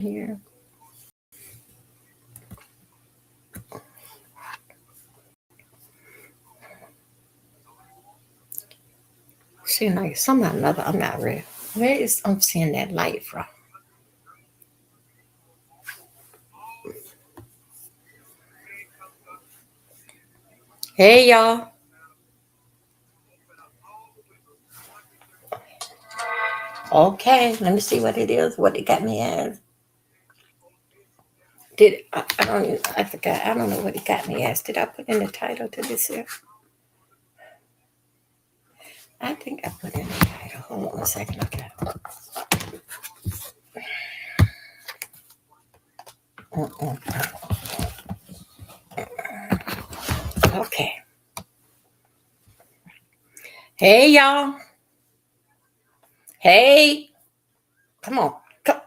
here. Seeing like somehow or another, I'm not ready. Where is I'm seeing that light from? Hey y'all. Okay, let me see what it is. What it got me as. Did I don't even, I forgot. I don't know what it got me as. Did I put in the title to this here? I think I put in the title. Hold on a second. Okay. Okay. Hey y'all. Hey. Come on. Come.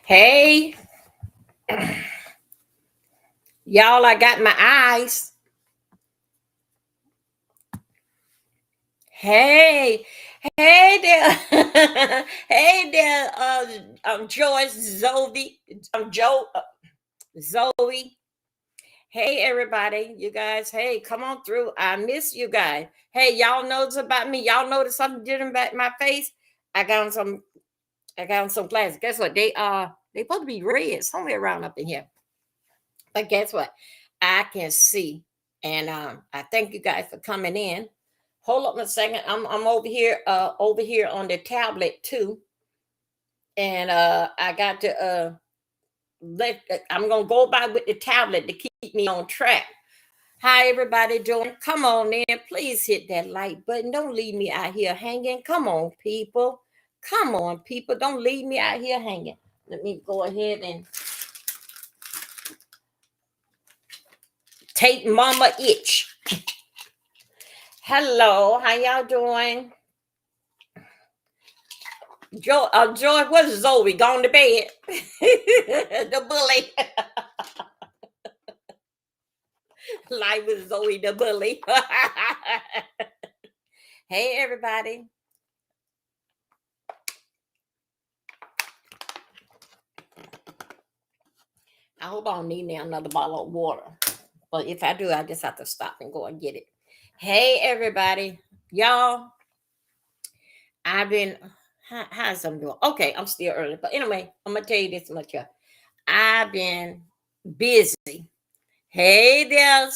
Hey. Y'all, I got my eyes. Hey. Hey there. Hey there, Joyce, Zoe. Joe, Zoe. Hey, everybody. You guys, hey, come on through. I miss you guys. Hey, y'all knows about me. Y'all notice something different about my face? I got on some glasses. Guess what? They supposed to be red somewhere around up in here. But guess what? I can see. And I thank you guys for coming in. Hold up a second. I'm over here on the tablet too. And I got to I'm gonna go by with the tablet to keep me on track. Hi everybody doing? Come on in. Please hit that like button. Don't leave me out here hanging. Come on, people. Come on, people. Don't leave me out here hanging. Let me go ahead and take mama itch. Hello, how y'all doing? Joy, where's Zoe? Gone to bed. The bully. Live with Zoe the bully. Hey everybody. I hope I don't need now another bottle of water. But if I do, I just have to stop and go and get it. Hey everybody. Y'all, I've been how's I'm doing? Okay, I'm still early. But anyway, I'm gonna tell you this much. I've been busy. Hey there,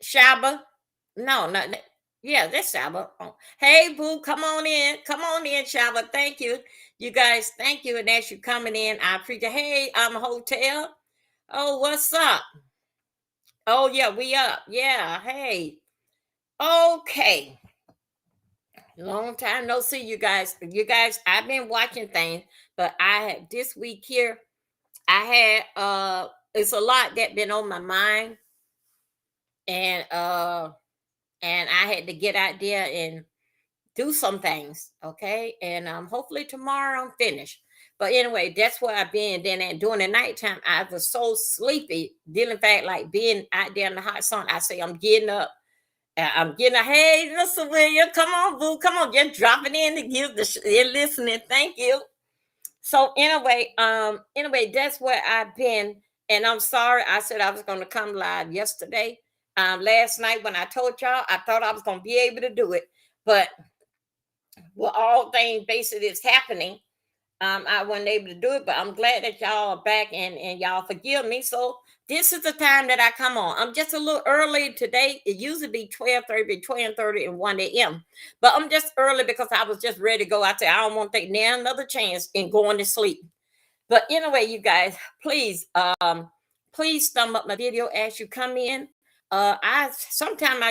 Shaba. No, not yeah, that's Shaba. Oh. Hey boo, come on in. Come on in, Shaba. Thank you. You guys, thank you. And as you coming in, I appreciate. Hey, I'm hotel. Oh, what's up? Oh yeah, we up. Yeah. Hey. Okay. Long time no see, you guys. You guys, I've been watching things, but I had this week here. I had it's a lot that been on my mind, and I had to get out there and do some things. Okay, and hopefully tomorrow I'm finished. But anyway, that's where I've been. Then during the nighttime, I was so sleepy. Dealing fact, like being out there in the hot sun, I say I'm getting up. I'm getting a hey, Mr. William, come on, boo, come on, just dropping in to give you're listening. Thank you. So anyway, that's where I've been, and I'm sorry. I said I was going to come live yesterday. Last night when I told y'all, I thought I was going to be able to do it, but well, all things basically is happening. I wasn't able to do it, but I'm glad that y'all are back and y'all forgive me. So this is the time that I come on. I'm just a little early today. It usually be 12:30 and 1 a.m. But I'm just early because I was just ready to go. I said, I don't want to take now another chance in going to sleep. But anyway, you guys, please thumb up my video as you come in. I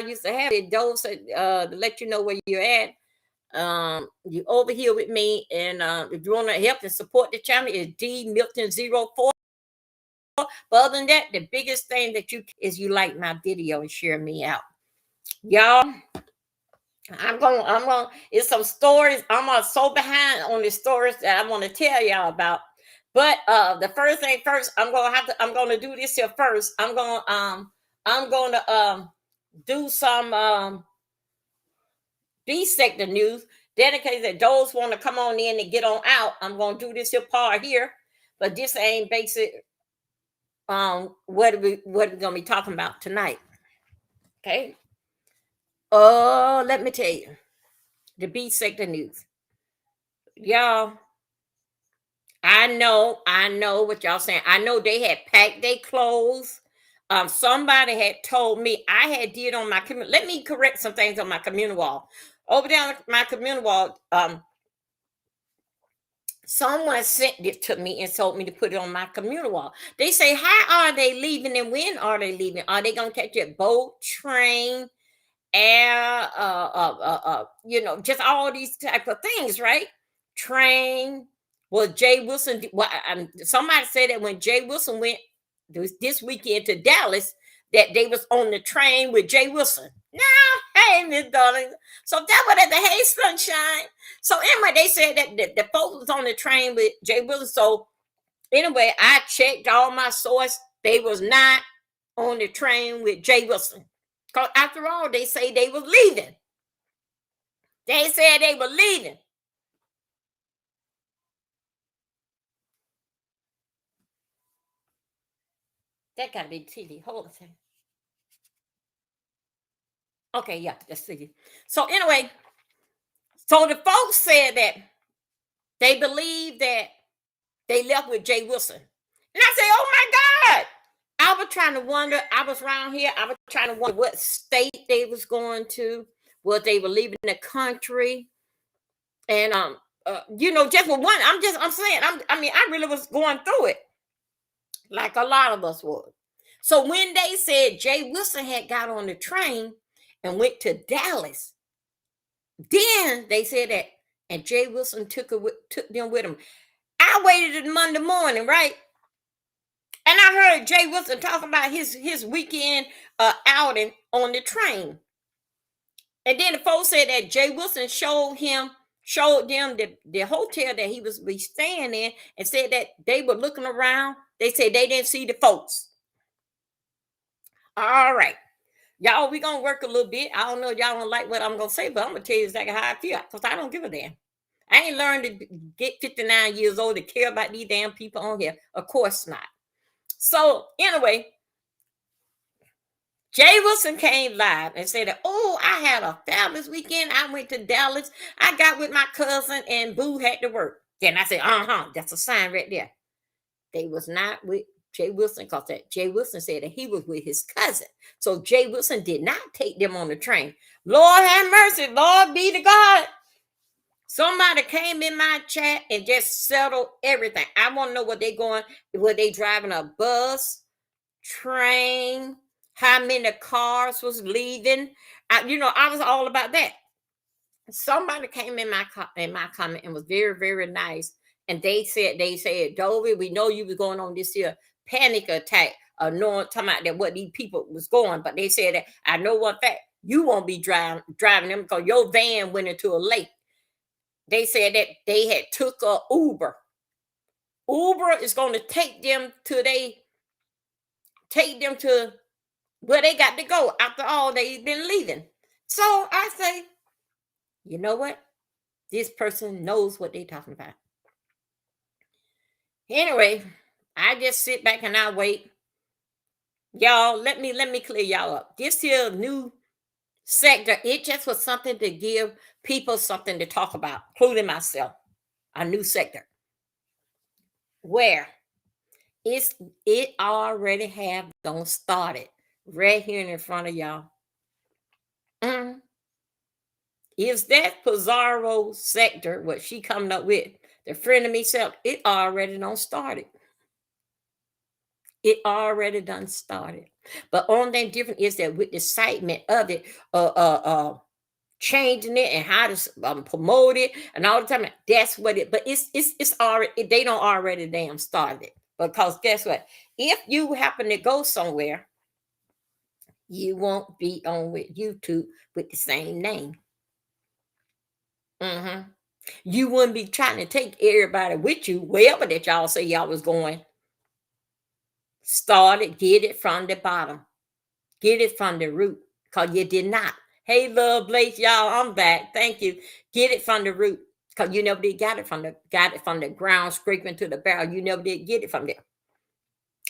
used to have it those to let you know where you're at. You over here with me, and if you want to help and support the channel, is D Milton 04. But other than that, the biggest thing that you is you like my video and share me out, y'all. I'm gonna it's some stories. I'm so behind on the stories that I want to tell y'all about. But the first thing first, I'm gonna do this here first. I'm gonna do some B sector news dedicated that those want to come on in and get on out. I'm gonna do this here part here, but this ain't basic what we gonna be talking about tonight. Okay. Let me tell you the B sector news. Y'all, I know what y'all saying. I know they had packed their clothes. Somebody had told me I had did on my community. Let me correct some things on my community wall. Over there on my community wall, someone sent it to me and told me to put it on my community wall. They say, how are they leaving and when are they leaving? Are they gonna catch a boat, train, air, just all these type of things, right? Train. Well, Jay Wilson. Well, somebody said that when Jay Wilson went this weekend to Dallas, that they was on the train with Jay Wilson. Now, hey, Miss Darling. So that was at the Hey Sunshine. So anyway, they said that the folks was on the train with Jay Wilson. So anyway, I checked all my source. They was not on the train with Jay Wilson. Because after all, they say they was leaving. They said they were leaving. That gotta be TV. Hold on a second. Okay, yeah, that's TV. So anyway, so the folks said that they believe that they left with Jay Wilson. And I said, oh my God. I was trying to wonder, I was around here, I was trying to wonder what state they was going to, what they were leaving the country. And just for one, I'm saying, I really was going through it like a lot of us would. So when they said Jay Wilson had got on the train and went to Dallas, then they said that, and Jay Wilson took them with him. I waited until Monday morning, right? And I heard Jay Wilson talking about his weekend outing on the train. And then the folks said that Jay Wilson showed them the hotel that he was be staying in and said that they were looking around. They said they didn't see the folks. All right. Y'all, we gonna work a little bit. I don't know if y'all don't like what I'm gonna say, but I'm gonna tell you exactly how I feel because I don't give a damn. I ain't learned to get 59 years old to care about these damn people on here. Of course not. So anyway, Jay Wilson came live and said that, oh, I had a fabulous weekend. I went to Dallas. I got with my cousin and Boo had to work. Then I said, that's a sign right there. They was not with Jay Wilson because that Jay Wilson said that he was with his cousin. So Jay Wilson did not take them on the train. Lord have mercy. Lord be to God. Somebody came in my chat and just settled everything. I want to know what they going, were they driving a bus, train, how many cars was leaving. I was all about that. Somebody came in my comment and was very, very nice. And they said, Dovey, we know you was going on this here panic attack, knowing talking about that what these people was going. But they said that I know one fact, you won't be driving them because your van went into a lake. They said that they had took a Uber. Uber is going to take them to where they got to go. After all, they've been leaving. So I say, you know what? This person knows what they're talking about. Anyway, I just sit back and I wait. Y'all, let me clear y'all up. This here new sector, it just was something to give people something to talk about, including myself. A new sector. Where it already have done started right here in front of y'all. Is that Pizarro sector what she coming up with? The friend of me self, it already done started. It already done started. But only thing different is that with the excitement of it, changing it and how to promote it and all the time. That's what it. But it's already they don't already damn started it because guess what? If you happen to go somewhere, you won't be on with YouTube with the same name. You wouldn't be trying to take everybody with you wherever that y'all say y'all was going. Start it, get it from the bottom, get it from the root. because you did not. Hey, love, Blake, y'all, I'm back. Thank you. Get it from the root, because you never did got it from the ground, scraping to the barrel. You never did get it from there.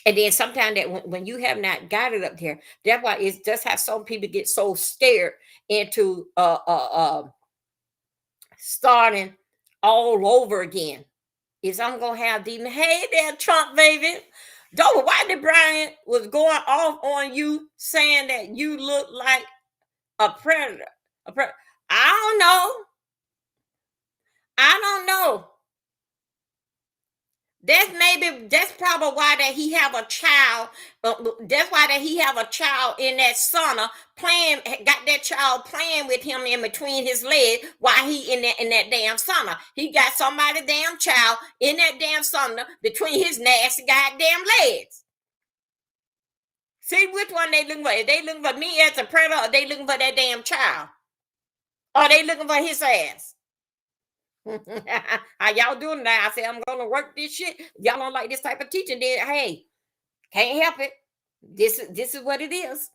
And then sometimes that when you have not got it up there, that's why it's just how some people get so scared into starting all over again. Is I'm gonna have demon. Hey there, Trump baby. Though Whitey Bryant was going off on you, saying that you look like a predator. A pre- I don't know. I don't know. That's probably why that he have a child. That's why that he have a child in that sauna playing. Got that child playing with him in between his legs while he in that damn sauna. He got somebody damn child in that damn sauna between his nasty goddamn legs. See which one they looking for? If they looking for me as a predator, or they looking for that damn child, or they looking for his ass. How y'all doing now? I said I'm gonna work this shit. Y'all don't like this type of teaching, then hey, can't help it. This is what it is.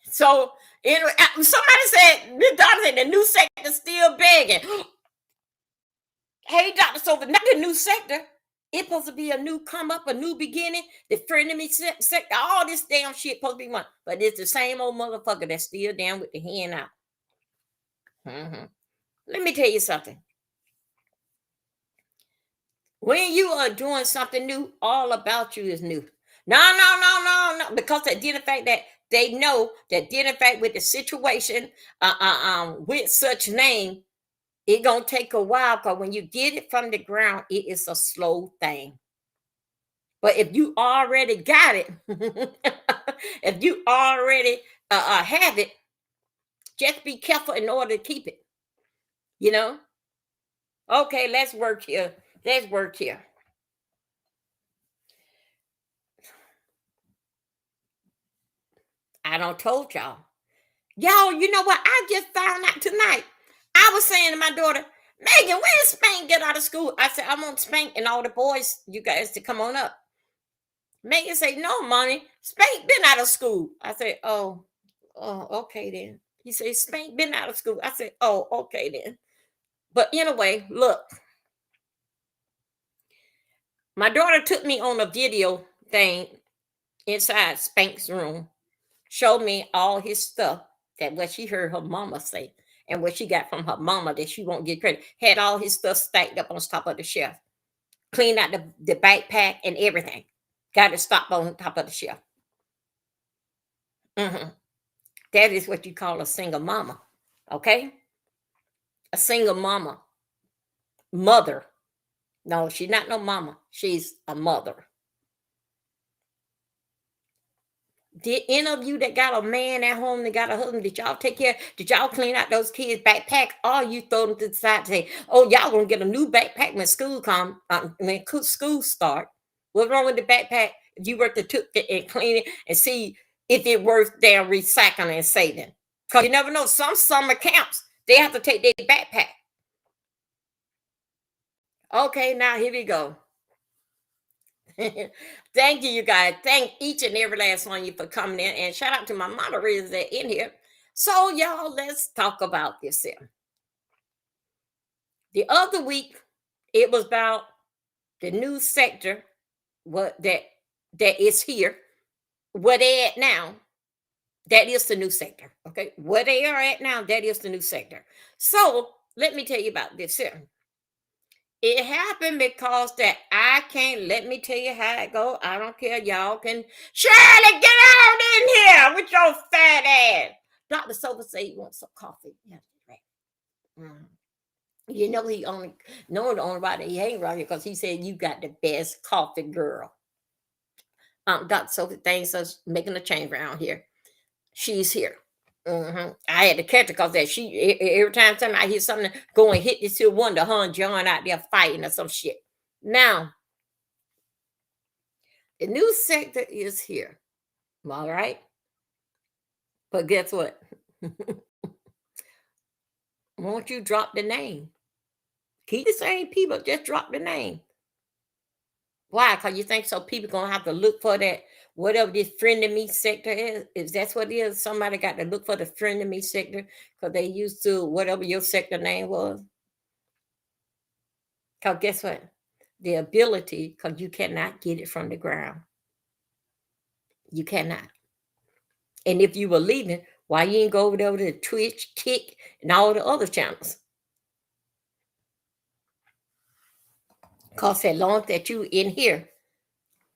So anyway, somebody said the doctor said the new sector still begging. Hey, Dr. Sophie, not the new sector. It's supposed to be a new come up, a new beginning. The frenemy sector, all this damn shit supposed to be one, but it's the same old motherfucker that's still down with the hand out. Let me tell you something. When you are doing something new, all about you is new. No. Because they did the fact that they know that did in fact with the situation with such name, it gonna take a while because when you get it from the ground, it is a slow thing. But if you already got it, if you already have it, just be careful in order to keep it. You know. Okay, let's work here. Let's work here. I don't told y'all. Y'all, you know what? I just found out tonight. I was saying to my daughter, Megan, when did Spank get out of school? I said, I want Spank and all the boys, you guys, to come on up. Megan said, no, Money. Spank been out of school. I said, oh, okay then. He said, Spank been out of school. I said, oh, okay then. But anyway, look. My daughter took me on a video thing inside Spank's room, showed me all his stuff that what she heard her mama say and what she got from her mama that she won't get credit. Had all his stuff stacked up on top of the shelf. Cleaned out the backpack and everything. Got it stopped on top of the shelf. Mm-hmm. That is what you call a single mama. Okay? A single mama. Mother. No, she's not no mama. She's a mother. Did any of you that got a man at home that got a husband, did y'all take care? Did y'all clean out those kids' backpacks? Or you throw them to the side to say, oh, y'all gonna get a new backpack when school come, when school start. What's wrong with the backpack? If you were to took it and clean it and see if it worth damn recycling and saving. Because you never know, some summer camps, they have to take their backpack. Okay, now here we go. Thank you, you guys. Thank each and every last one of you for coming in. And shout out to my moderators that are in here. So, y'all, let's talk about this here. The other week, it was about the new sector, what that is here, where they at now. That is the new sector. Okay. Where they are at now, that is the new sector. So let me tell you about this here. It happened because that I can't let me tell you how it go. I don't care. Y'all can Shirley, get out in here with your fat ass. Dr. Silver said you want some coffee. Yeah, right. You know he only know the only why that he ain't right here because he said you got the best coffee, girl. Dr. Sophie thinks us making a change around here. She's here. I had to catch her because that she every time I hear something go and hit this here wonder, her and John out there fighting or some shit. Now, the new sector is here. All right. But guess what? Won't you drop the name? Keep the same people, just drop the name. Why? Because you think so people gonna have to look for that whatever this friend of me sector is. If that's what it is, somebody got to look for the friend of me sector because they used to whatever your sector name was. Because guess what? The ability, because you cannot get it from the ground. You cannot. And if you were leaving, why you ain't go over there to Twitch, Kick, and all the other channels? Because as long that you in here,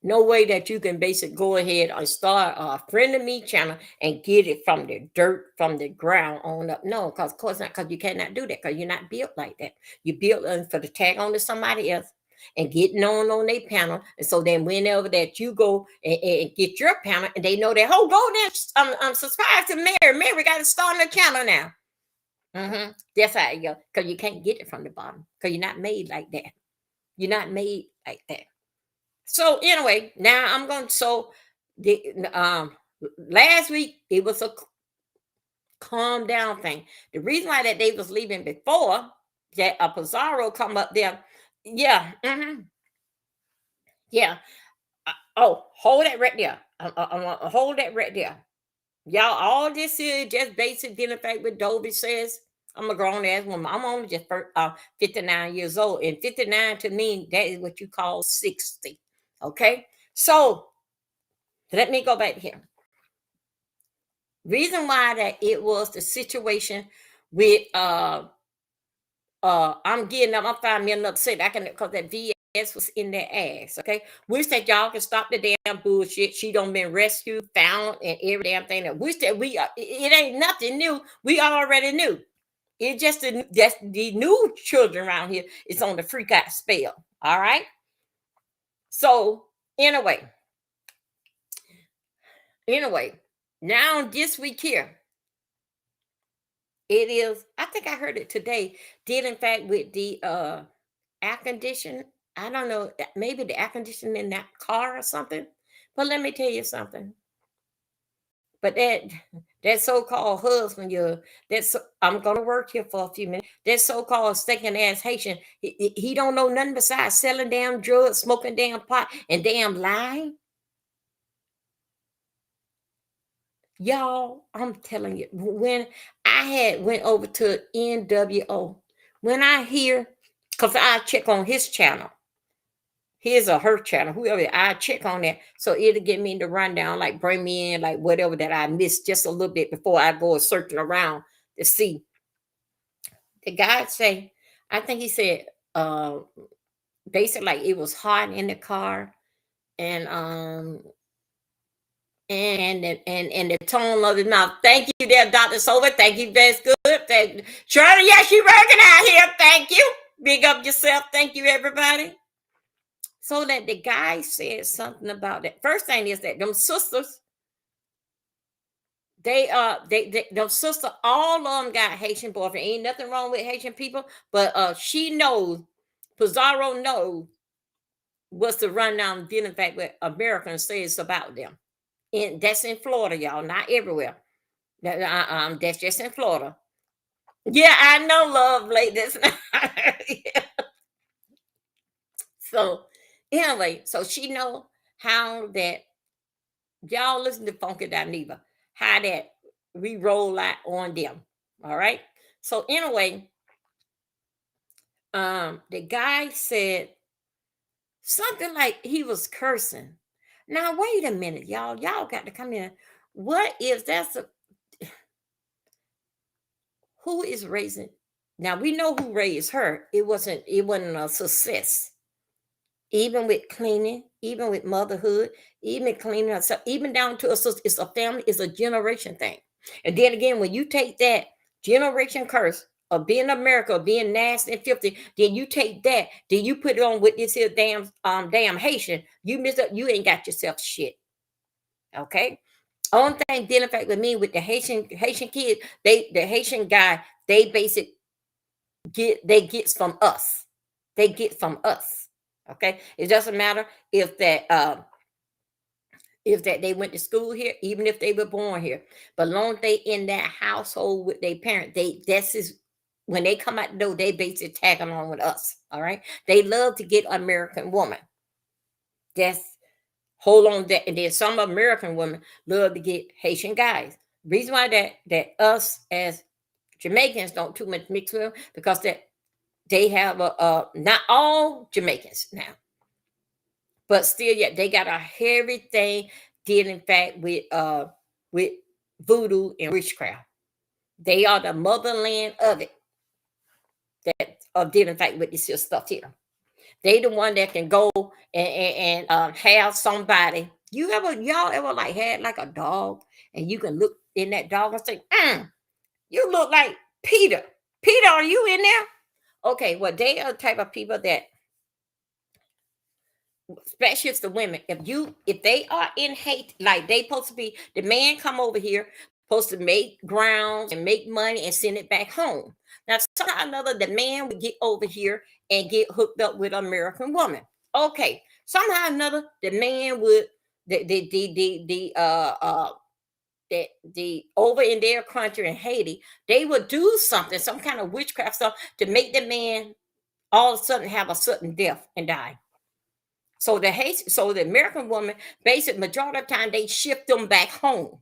no way that you can basically go ahead and start a friend of me channel and get it from the dirt, from the ground on up. No, because of course not, because you cannot do that because you're not built like that. You're built for the tag on to somebody else and getting on their panel. And so then whenever that you go and get your panel and they know that, oh, go there, subscribe to Mary. Mary got to start on the channel now. That's how you go. Because you can't get it from the bottom because you're not made like that. You're not made like that. So anyway, now I'm going to the last week it was a calm down thing. The reason why that they was leaving before that a Pizarro come up there, yeah, yeah. Oh, hold that right there. Hold that right there. Y'all, all this is just basic dinner fact with Dobie says. I'm a grown ass woman. I'm only just 59 years old. And 59 to me, that is what you call 60. Okay. So let me go back here. Reason why that it was the situation with I'm getting up, I'm finding me another set. I can because that VS was in their ass. Okay. Wish that y'all can stop the damn bullshit. She don't been rescued, found, and every damn thing. That wish that it ain't nothing new. We already knew. It just the new children around here is on the freak out spell. All right. So anyway, now this week here. It is, I think I heard it today, did in fact with the air condition. I don't know, maybe the air conditioning in that car or something. But let me tell you something. But that so-called husband, I'm gonna work here for a few minutes. That so-called stinking ass Haitian, he don't know nothing besides selling damn drugs, smoking damn pot, and damn lying. Y'all, I'm telling you, when I had went over to NWO, when I hear, because I check on his channel, his or her channel, whoever, I check on that. So it'll get me the rundown, like bring me in, like whatever that I missed just a little bit before I go searching around to see. The guy say, I think he said, basically like it was hot in the car and and the tone of his mouth. Thank you there, Dr. Silver. Thank you. That's good. Shirley, yes, you working out here. Thank you. Big up yourself. Thank you, everybody. So that the guy said something about that. First thing is that them sisters, them sister, all of them got Haitian boyfriend. Ain't nothing wrong with Haitian people, but she knows, Pizarro knows what's the rundown dealing fact what Americans says about them. And that's in Florida, y'all, not everywhere. That's just in Florida. Yeah, I know, love, ladies. Yeah. So anyway, so she know how that y'all listen to Funky Dineva, how that we roll out on them. All right. So anyway, the guy said something like he was cursing. Now wait a minute, y'all. Y'all got to come in. What if that's a who is raising? Now we know who raised her. It wasn't a success. Even with cleaning, even with motherhood, even cleaning herself, even down to it's a family, it's a generation thing. And then again, when you take that generation curse of being America, being nasty and filthy, then you take that, then you put it on with this here damn Haitian, you miss up, you ain't got yourself shit. Okay. Only thing dealing fact with me with the Haitian kid, the Haitian guy, they basic gets from us. They get from us. Okay. It doesn't matter if that they went to school here, even if they were born here. But long as they in that household with their parent, that's is when they come out the door, they basically tag along with us. All right. They love to get American woman. That's hold on that. And then some American women love to get Haitian guys. Reason why that us as Jamaicans don't too much mix with them because that they have a not all Jamaicans now, but still, yet they got a heavy thing dealing in fact with voodoo and witchcraft. They are the motherland of it that are dealing in fact with this here stuff here. They the one that can go and have somebody. Y'all ever like had like a dog and you can look in that dog and say, you look like Peter. Peter, are you in there? Okay, well, they are the type of people that, especially it's the women, if they are in hate, like they supposed to be, the man come over here, supposed to make grounds and make money and send it back home. Now, somehow or another, the man would get over here and get hooked up with an American woman. Okay, somehow or another, the man would the over in their country in Haiti, they would do something, some kind of witchcraft stuff to make the man all of a sudden have a sudden death and die. So the American woman, basically, majority of the time, they shift them back home.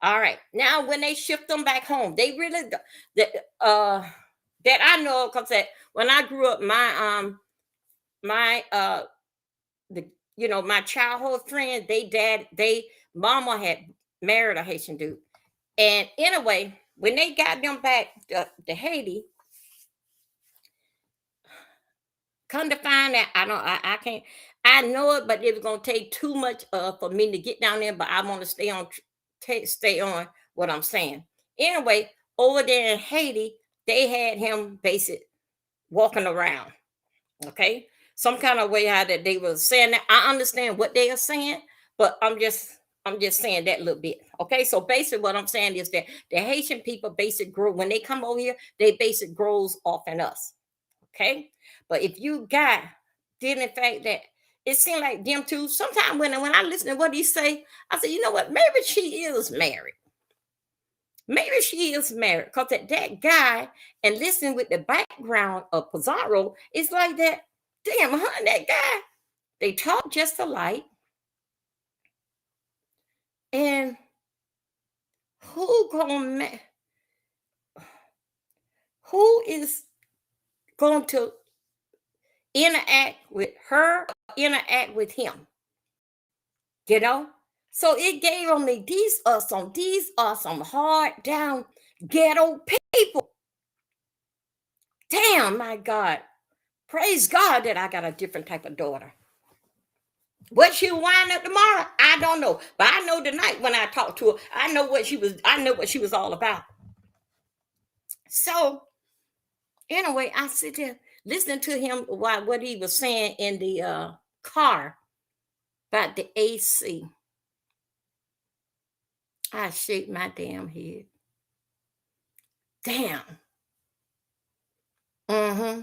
All right. Now, when they shift them back home, they really that that I know because that when I grew up, my the my childhood friend, they mama had married a Haitian dude, and anyway, when they got them back to Haiti, come to find that I can't. I know it, but it was gonna take too much for me to get down there. But I want to stay on what I'm saying. Anyway, over there in Haiti, they had him basic walking around. Okay, some kind of way how that they were saying that. I understand what they are saying, but I'm just saying that little bit. Okay, so basically what I'm saying is that the Haitian people basic grow when they come over here, they basic grows off in us. Okay. But if you got did in fact that it seemed like them two, sometimes when I listen to what he say, I say, you know what, maybe she is married. Maybe she is married. Because that guy and listening with the background of Pizarro, it's like that, damn, huh, that guy, they talk just alike. And who gonna who is going to interact with her, interact with him? You know, so it gave on me these are some hard down ghetto people. Damn, my God, praise God that I got a different type of daughter. What she'll wind up tomorrow, I don't know, but I know tonight when I talked to her, I know what she was all about. So anyway, I sit there listening to him while what he was saying in the car about the AC. I shake my damn head. Damn. Mm-hmm.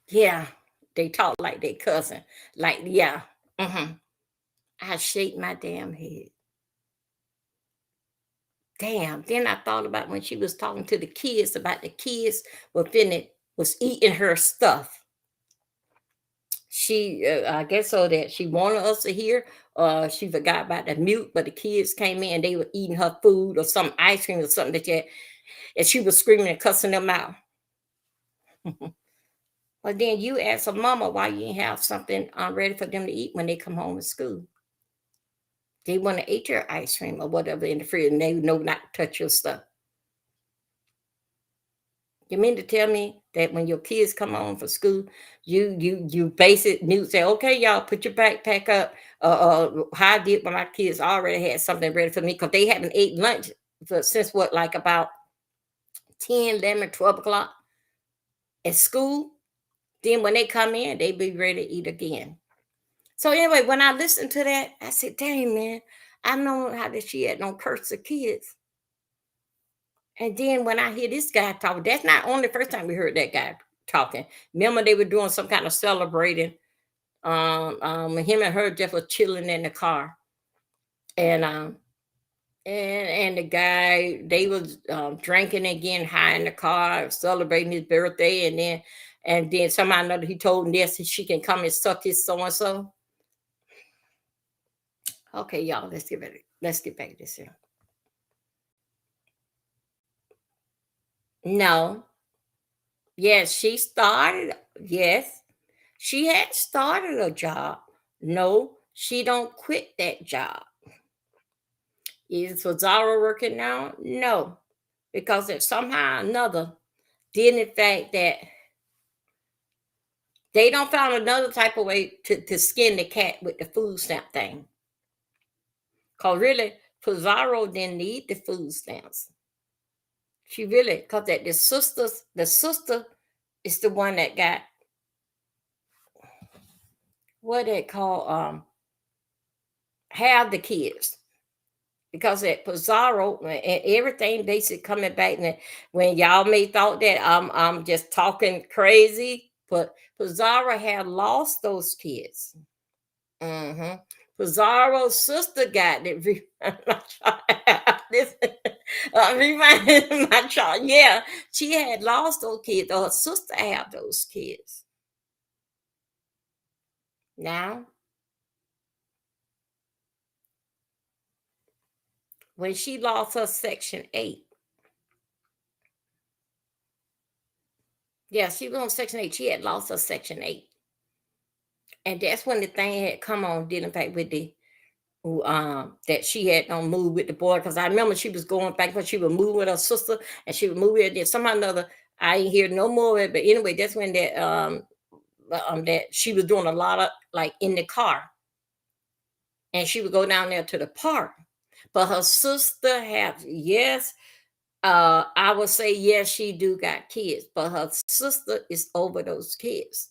Yeah. They talk like they cousin. Like, yeah. Mm-hmm. I shake my damn head. Damn. Then I thought about when she was talking to the kids about the kids was eating her stuff. She, I guess so that she wanted us to hear. She forgot about the mute, but the kids came in and they were eating her food or some ice cream or something that she had, and she was screaming and cussing them out. Well, then you ask a mama why you ain't have something ready for them to eat when they come home from school. They want to eat your ice cream or whatever in the fridge, and they know not to touch your stuff. You mean to tell me that when your kids come home from school, you basic news say, okay, y'all put your backpack up. How I did when my kids already had something ready for me because they haven't ate lunch since what, like about 10, 11, 12 o'clock at school. Then when they come in, they be ready to eat again. So anyway, when I listened to that, I said, dang, man, I know how that she had no curse the kids. And then when I hear this guy talking, that's not only the first time we heard that guy talking. Remember, they were doing some kind of celebrating. Him and her just were chilling in the car. And the guy, they was drinking and getting high in the car, celebrating his birthday, and then somehow or another he told Ness she can come and suck his so and so. Okay, y'all, let's get ready. Let's get back to this here. No, yes, she started. Yes, she had started a job. No, she don't quit that job. Is Zara working now? No, because if somehow or another, then the fact that they don't found another type of way to skin the cat with the food stamp thing. Cause really, Pizarro didn't need the food stamps. She really, cause that the sister is the one that got what they call have the kids. Because at Pizarro and everything basically coming back and when y'all may thought that I'm just talking crazy, but Pizarro had lost those kids. Mm-hmm. Pizarro's sister got it. My child. This, remind my child. Yeah, she had lost those kids. Or her sister had those kids. Now, when she lost her Section 8, yeah, she was on Section 8. She had lost her Section 8. And that's when the thing had come on, dealing back with the that she had on move with the boy. Because I remember she was going back when she would move with her sister and she would move with it. Somehow or another, I didn't hear no more of it. But anyway, that's when that she was doing a lot of like in the car. And she would go down there to the park. But her sister have yes, I would say yes, she do got kids, but her sister is over those kids.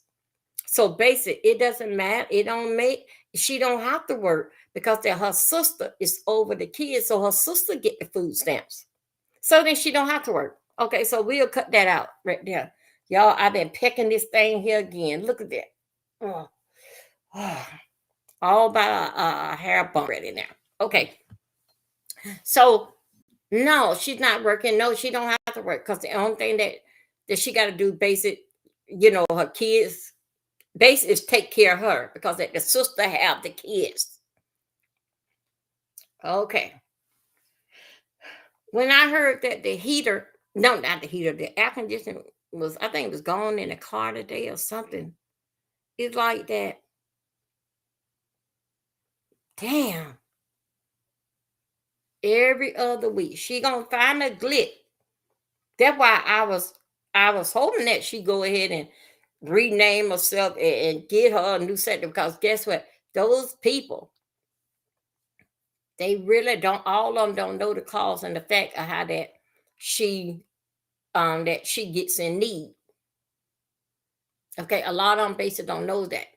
So basically, it doesn't matter. It don't make she don't have to work because that her sister is over the kids. So her sister get the food stamps. So then she don't have to work. Okay, so we'll cut that out right there. Y'all, I've been picking this thing here again. Look at that. Oh, oh, all about a hair bump ready now. Okay, so no, she's not working. No, she don't have to work because the only thing that she got to do basic, her kids base is take care of her because the sister have the kids. Okay. When I heard that the heater, no, not the heater, the air conditioner was, I think it was gone in the car today or something. It's like that. Damn. Every other week. She gonna find a glitch. That's why I was hoping that she go ahead and rename herself and get her a new sector because guess what? Those people, they really don't all of them don't know the cause and the fact of how she that she gets in need. Okay, a lot of them basically don't know that.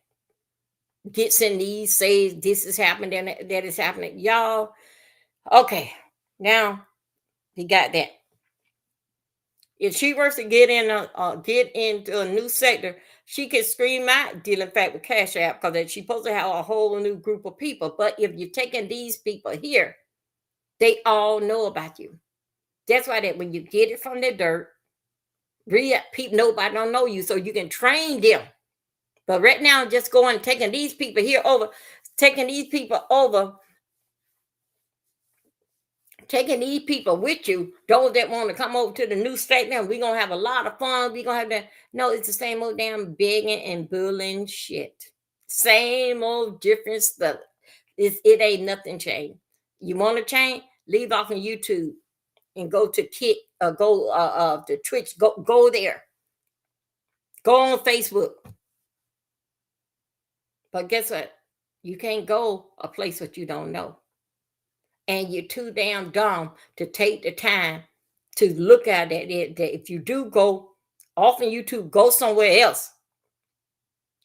Gets in need, says this is happening, that is happening. Y'all, okay, now you got that. If she were to get into a new sector, she could scream out dealing fact with Cash App because she's supposed to have a whole new group of people. But if you're taking these people here, they all know about you. That's why that when you get it from the dirt, real people nobody don't know you, so you can train them. But right now, just going taking these people here over, taking these people over, taking these people with you, those that want to come over to the new state now, we're gonna have a lot of fun. We're gonna have that. No, it's the same old damn begging and bullying shit. Same old different stuff. It ain't nothing changed. You want to change? Leave off on YouTube and go to Kit go to Twitch. Go there. Go on Facebook. But guess what? You can't go a place that you don't know. And you're too damn dumb to take the time to look at it. That if you do go off on YouTube, go somewhere else.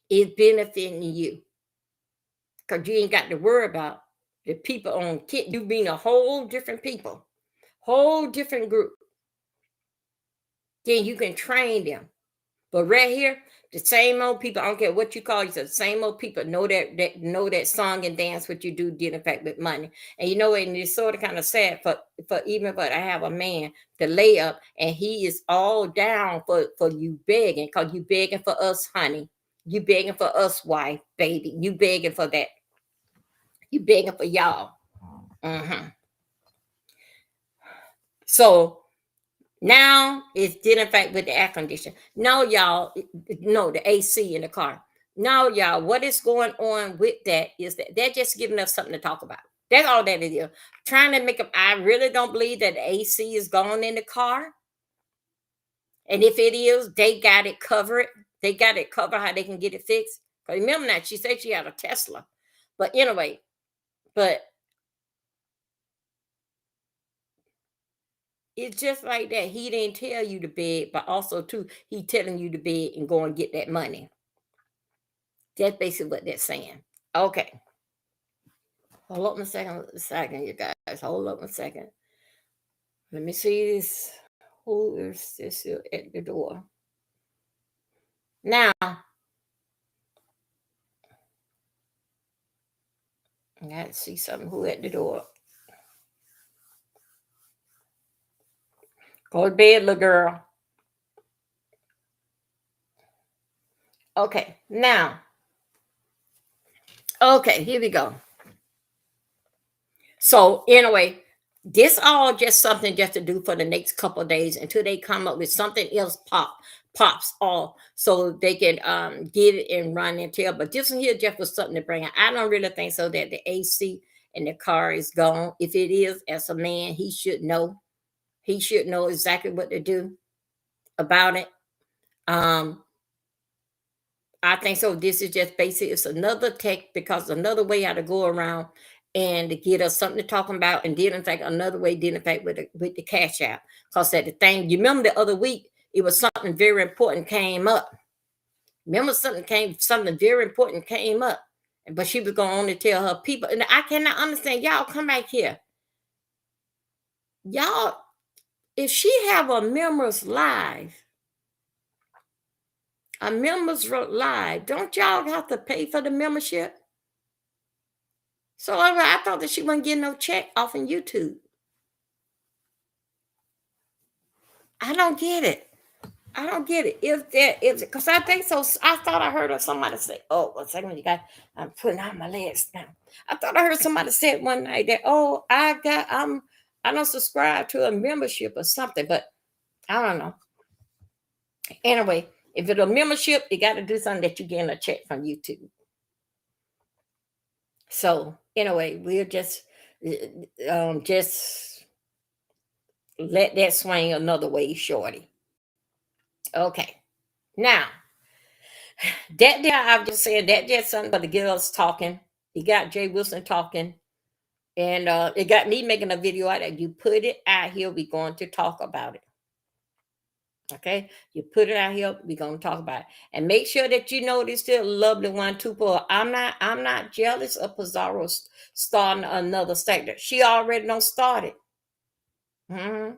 It's benefiting you. Because you ain't got to worry about the people on Kit. You being a whole different people, whole different group. Then you can train them. But right here, the same old people, I don't care what you call yourself, the same old people know that song and dance what you do did in fact with money. And you know, and it's sort of kind of sad for even but I have a man to lay up and he is all down for you begging, because you begging for us, honey. You begging for us, wife, baby. You begging for that. You begging for y'all. Hmm. So now it's dealing fact with the air conditioner. No, y'all, no, the AC in the car. No, y'all, what is going on with that is that they're just giving us something to talk about. That's all that it is. Trying to make up. I really don't believe that the AC is gone in the car. And if it is, they got it covered. They got it covered how they can get it fixed. Because remember that she said she had a Tesla. But anyway, but it's just like that. He didn't tell you to beg, but also too, he telling you to beg and go and get that money. That's basically what they're saying. Okay. Hold up a second, you guys. Hold up a second. Let me see this. Who is this here at the door? Now, I got to see something. Who at the door? Go to bed, little girl. Okay, now. Okay, here we go. So anyway, this all just something just to do for the next couple of days until they come up with something else pops off so they can get it and run and tell. But this one here just was something to bring out. I don't really think so that the AC in the car is gone. If it is, as a man, he should know. He should know exactly what to do about it. Um, I think so. This is just basic. It's another tech because another way how to go around and to get us something to talk about, and then in fact another way, then in fact with the cash out. Because that the thing you remember the other week, it was something very important came up. Remember something very important came up, but she was going to tell her people, and I cannot understand. Y'all come back here, y'all. If she have a members live, don't y'all have to pay for the membership? So I thought that she wasn't getting no check off on YouTube. I don't get it. I don't get it. If there is, because I think so. I thought I heard of somebody say, "Oh, one second, you guys, I'm putting out my legs now." I thought I heard somebody say one night that, "Oh, I don't subscribe to a membership or something," but I don't know. Anyway, if it's a membership, you got to do something that you get a check from YouTube. So anyway, we'll just let that swing another way, shorty. Okay. Now, that there, I've just said that just something but the girls talking. You got Jay Wilson talking, and it got me making a video out of it. You put it out here, we're going to talk about it. Okay, you put it out here, we're going to talk about it, and make sure that you know this still lovely one too. Paul, I'm not jealous of Pizarro starting another sector. She already don't start it. Mhm.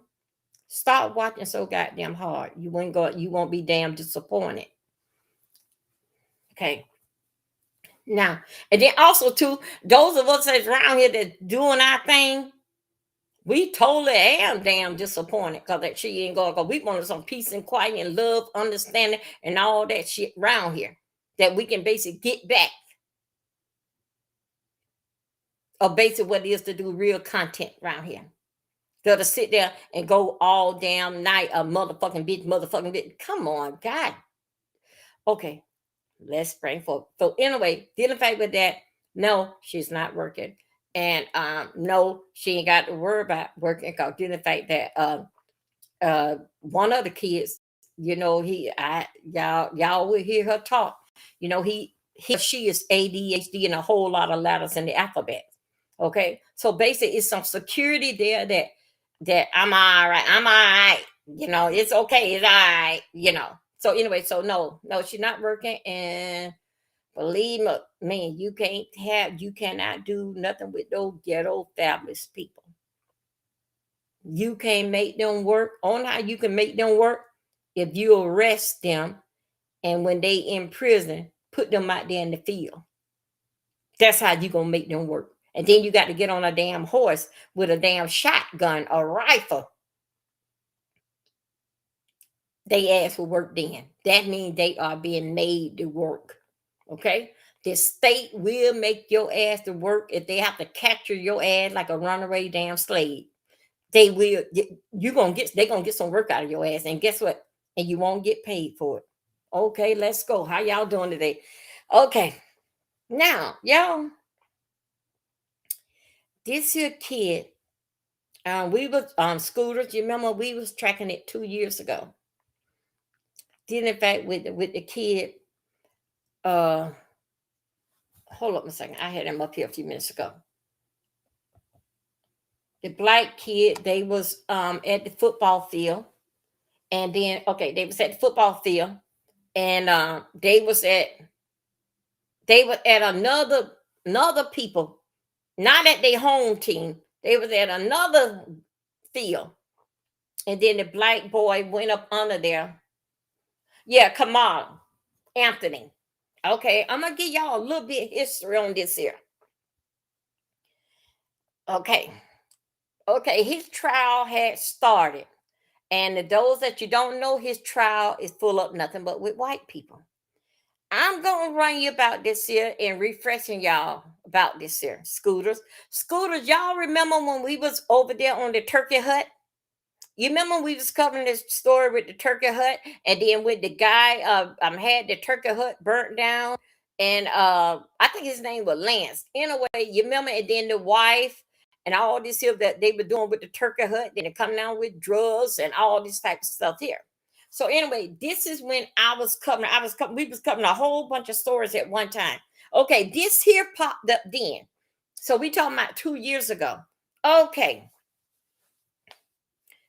Stop watching so goddamn hard. You won't be damn disappointed. Okay. Now, and then also too, those of us that's around here that doing our thing, we totally am damn disappointed because that she ain't going. Cause we wanted some peace and quiet and love, understanding, and all that shit around here that we can basically get back, or basically what it is to do real content around here. To sit there and go all damn night, a motherfucking bitch. Come on, God. Okay, let's bring forth. So anyway, dealing fact with that, no, she's not working. And no, she ain't got to worry about working because dealing fact that one of the kids, y'all will hear her talk. She is ADHD and a whole lot of letters in the alphabet. Okay. So basically it's some security there that I'm all right. I'm all right. It's okay. It's all right. So anyway, so no, she's not working. And believe me, you cannot do nothing with those ghetto fabulous people. You can't make them work. On how you can make them work if you arrest them and when they in prison, put them out there in the field. That's how you gonna make them work. And then you got to get on a damn horse with a damn shotgun, a rifle. They ask for work then. That means they are being made to work. Okay? The state will make your ass to work if they have to capture your ass like a runaway damn slave. They will. You gonna get. They gonna get some work out of your ass, and guess what? And you won't get paid for it. Okay, let's go. How y'all doing today? Okay, now y'all, this here kid, we was scooters. You remember we was tracking it 2 years ago. Did in fact with the kid. Uh, hold up a second. I had him up here a few minutes ago. The black kid. They was at the football field, and then okay, they was at the football field, and they were at another people, not at their home team. They was at another field, and then the black boy went up under there. Yeah, come on, Anthony. Okay, I'm gonna give y'all a little bit of history on this here. Okay, okay, his trial had started, and those that you don't know, his trial is full of nothing but with white people. I'm gonna run you about this here and refreshing y'all about this here. Scooters, y'all remember when we was over there on the turkey hut? You remember we was covering this story with the turkey hut, and then with the guy had the turkey hut burnt down, and I think his name was Lance. Anyway, you remember, and then the wife and all this here that they were doing with the turkey hut, then it come down with drugs and all this type of stuff here. So anyway, this is when we was covering a whole bunch of stories at one time. Okay, this here popped up then. So we talking about 2 years ago. Okay,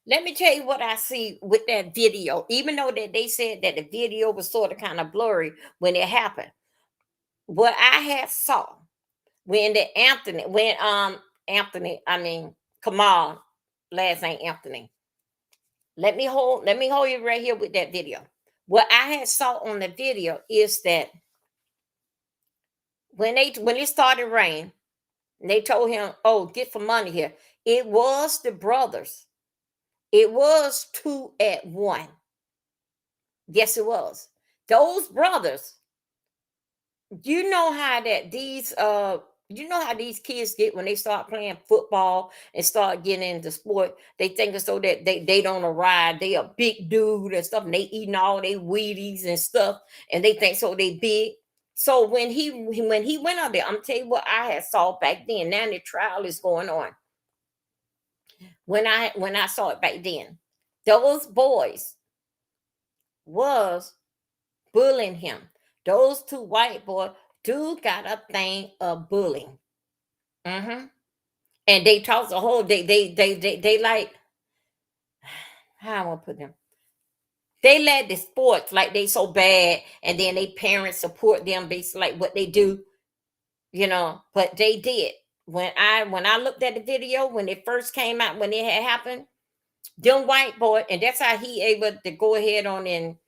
let me tell you what I see with that video. Even though that they said that the video was sort of kind of blurry when it happened, what I had saw when I mean Kamal, last name Anthony. Let me hold you right here with that video. What I had saw on the video is that when it started raining, they told him, "Oh, get some money here." It was the brothers. It was two at one. Yes, it was. Those brothers, you know how these kids get when they start playing football and start getting into sport. They think so that they don't arrive. They a big dude and stuff, and they eating all they Wheaties and stuff, and they think so they big. So when he went out there, I'm tell you what I had saw back then. Now the trial is going on. When I saw it back then, those boys was bullying him. Those two white boys, dude got a thing of bullying. Hmm. And they talk the whole they like, how I want to put them. They let the sports like they so bad, and then they parents support them based like what they do, But they did. When I looked at the video when it first came out, when it had happened, them white boy, and that's how he able to go ahead on and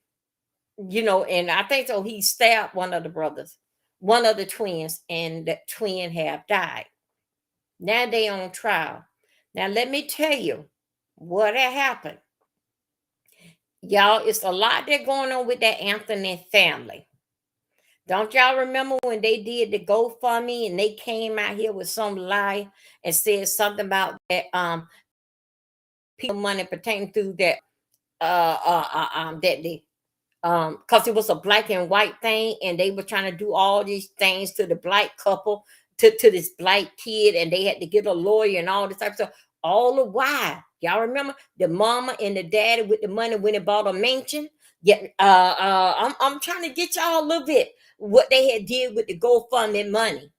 I think so he stabbed one of the brothers, one of the twins, and the twin have died. Now they on trial. Now let me tell you what had happened. Y'all, it's a lot that going on with that Anthony family. Don't y'all remember when they did the GoFundMe and they came out here with some lie and said something about that people money pertaining to that that they because it was a black and white thing, and they were trying to do all these things to the black couple, to this black kid, and they had to get a lawyer and all this type of stuff. All the while, y'all remember the mama and the daddy with the money when they bought a mansion. Yeah, I'm trying to get y'all a little bit what they had did with the GoFundMe money.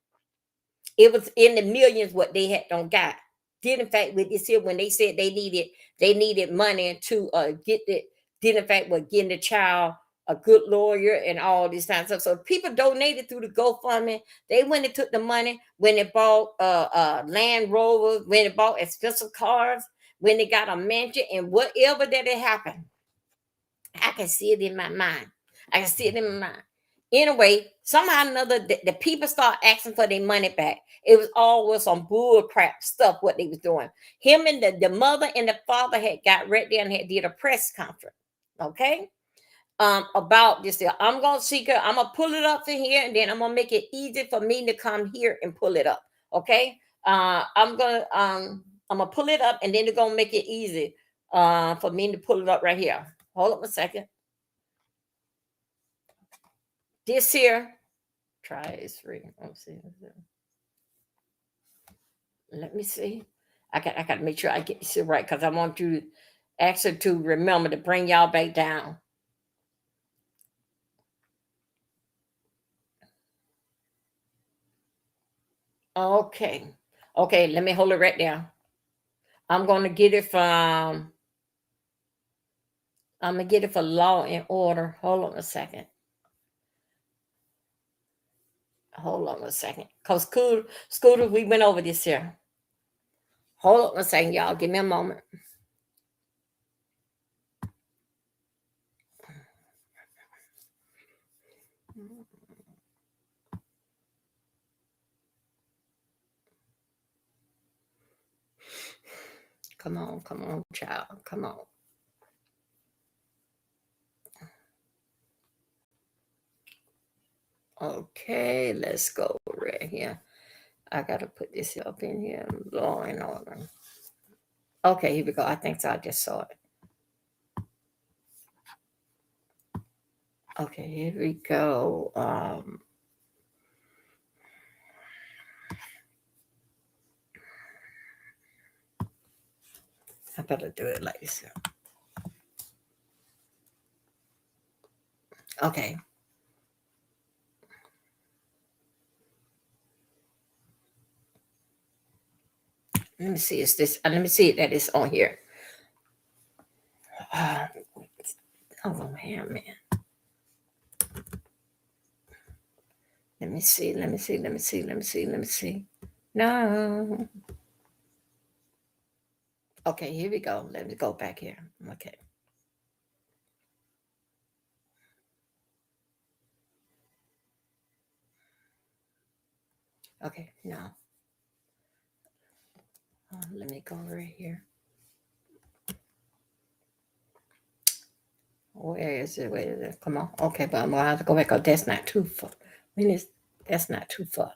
It was in the millions what they had don't got. Did in fact with this here when they said they needed money to get it. Did in fact with getting the child a good lawyer and all this kind of stuff. So people donated through the GoFundMe. They went and took the money when they bought Land Rover, when they bought expensive cars, when they got a mansion, and whatever that it happened. I can see it in my mind. I can see it in my mind. Anyway, somehow or another, the people start asking for their money back. It was always some bull crap stuff what they was doing. Him and the mother and the father had got right there and had did a press conference. Okay. about this here. I'm gonna seek it. I'm gonna pull it up in here, and then I'm gonna make it easy for me to come here and pull it up. Okay. I'm gonna pull it up, and then they're gonna make it easy for me to pull it up right here. Hold up a second. This here, try is free. Let's see. Let me see. I got to make sure I get this right because I want you actually to remember to bring y'all back down. Okay. Okay, let me hold it right there. I'm gonna get it from I'm gonna get it for law and order. Hold on a second. Hold on a second. Cause Scooter, we went over this here. Hold on a second, y'all. Give me a moment. Come on, child. Come on. Okay, let's go right here. I gotta put this up in here. Law and order. Okay, here we go. I think so. I just saw it. Okay, here we go. I better do it like this. Okay. Let me see. Is this? Let me see that it's on here. Oh man. Let me see. No. Okay, here we go. Let me go back here. Okay. Okay, now. Let me go right here. Where is it? Where is it? Come on. Okay, but I'm gonna have to go back. Oh, that's not too far. That's not too far.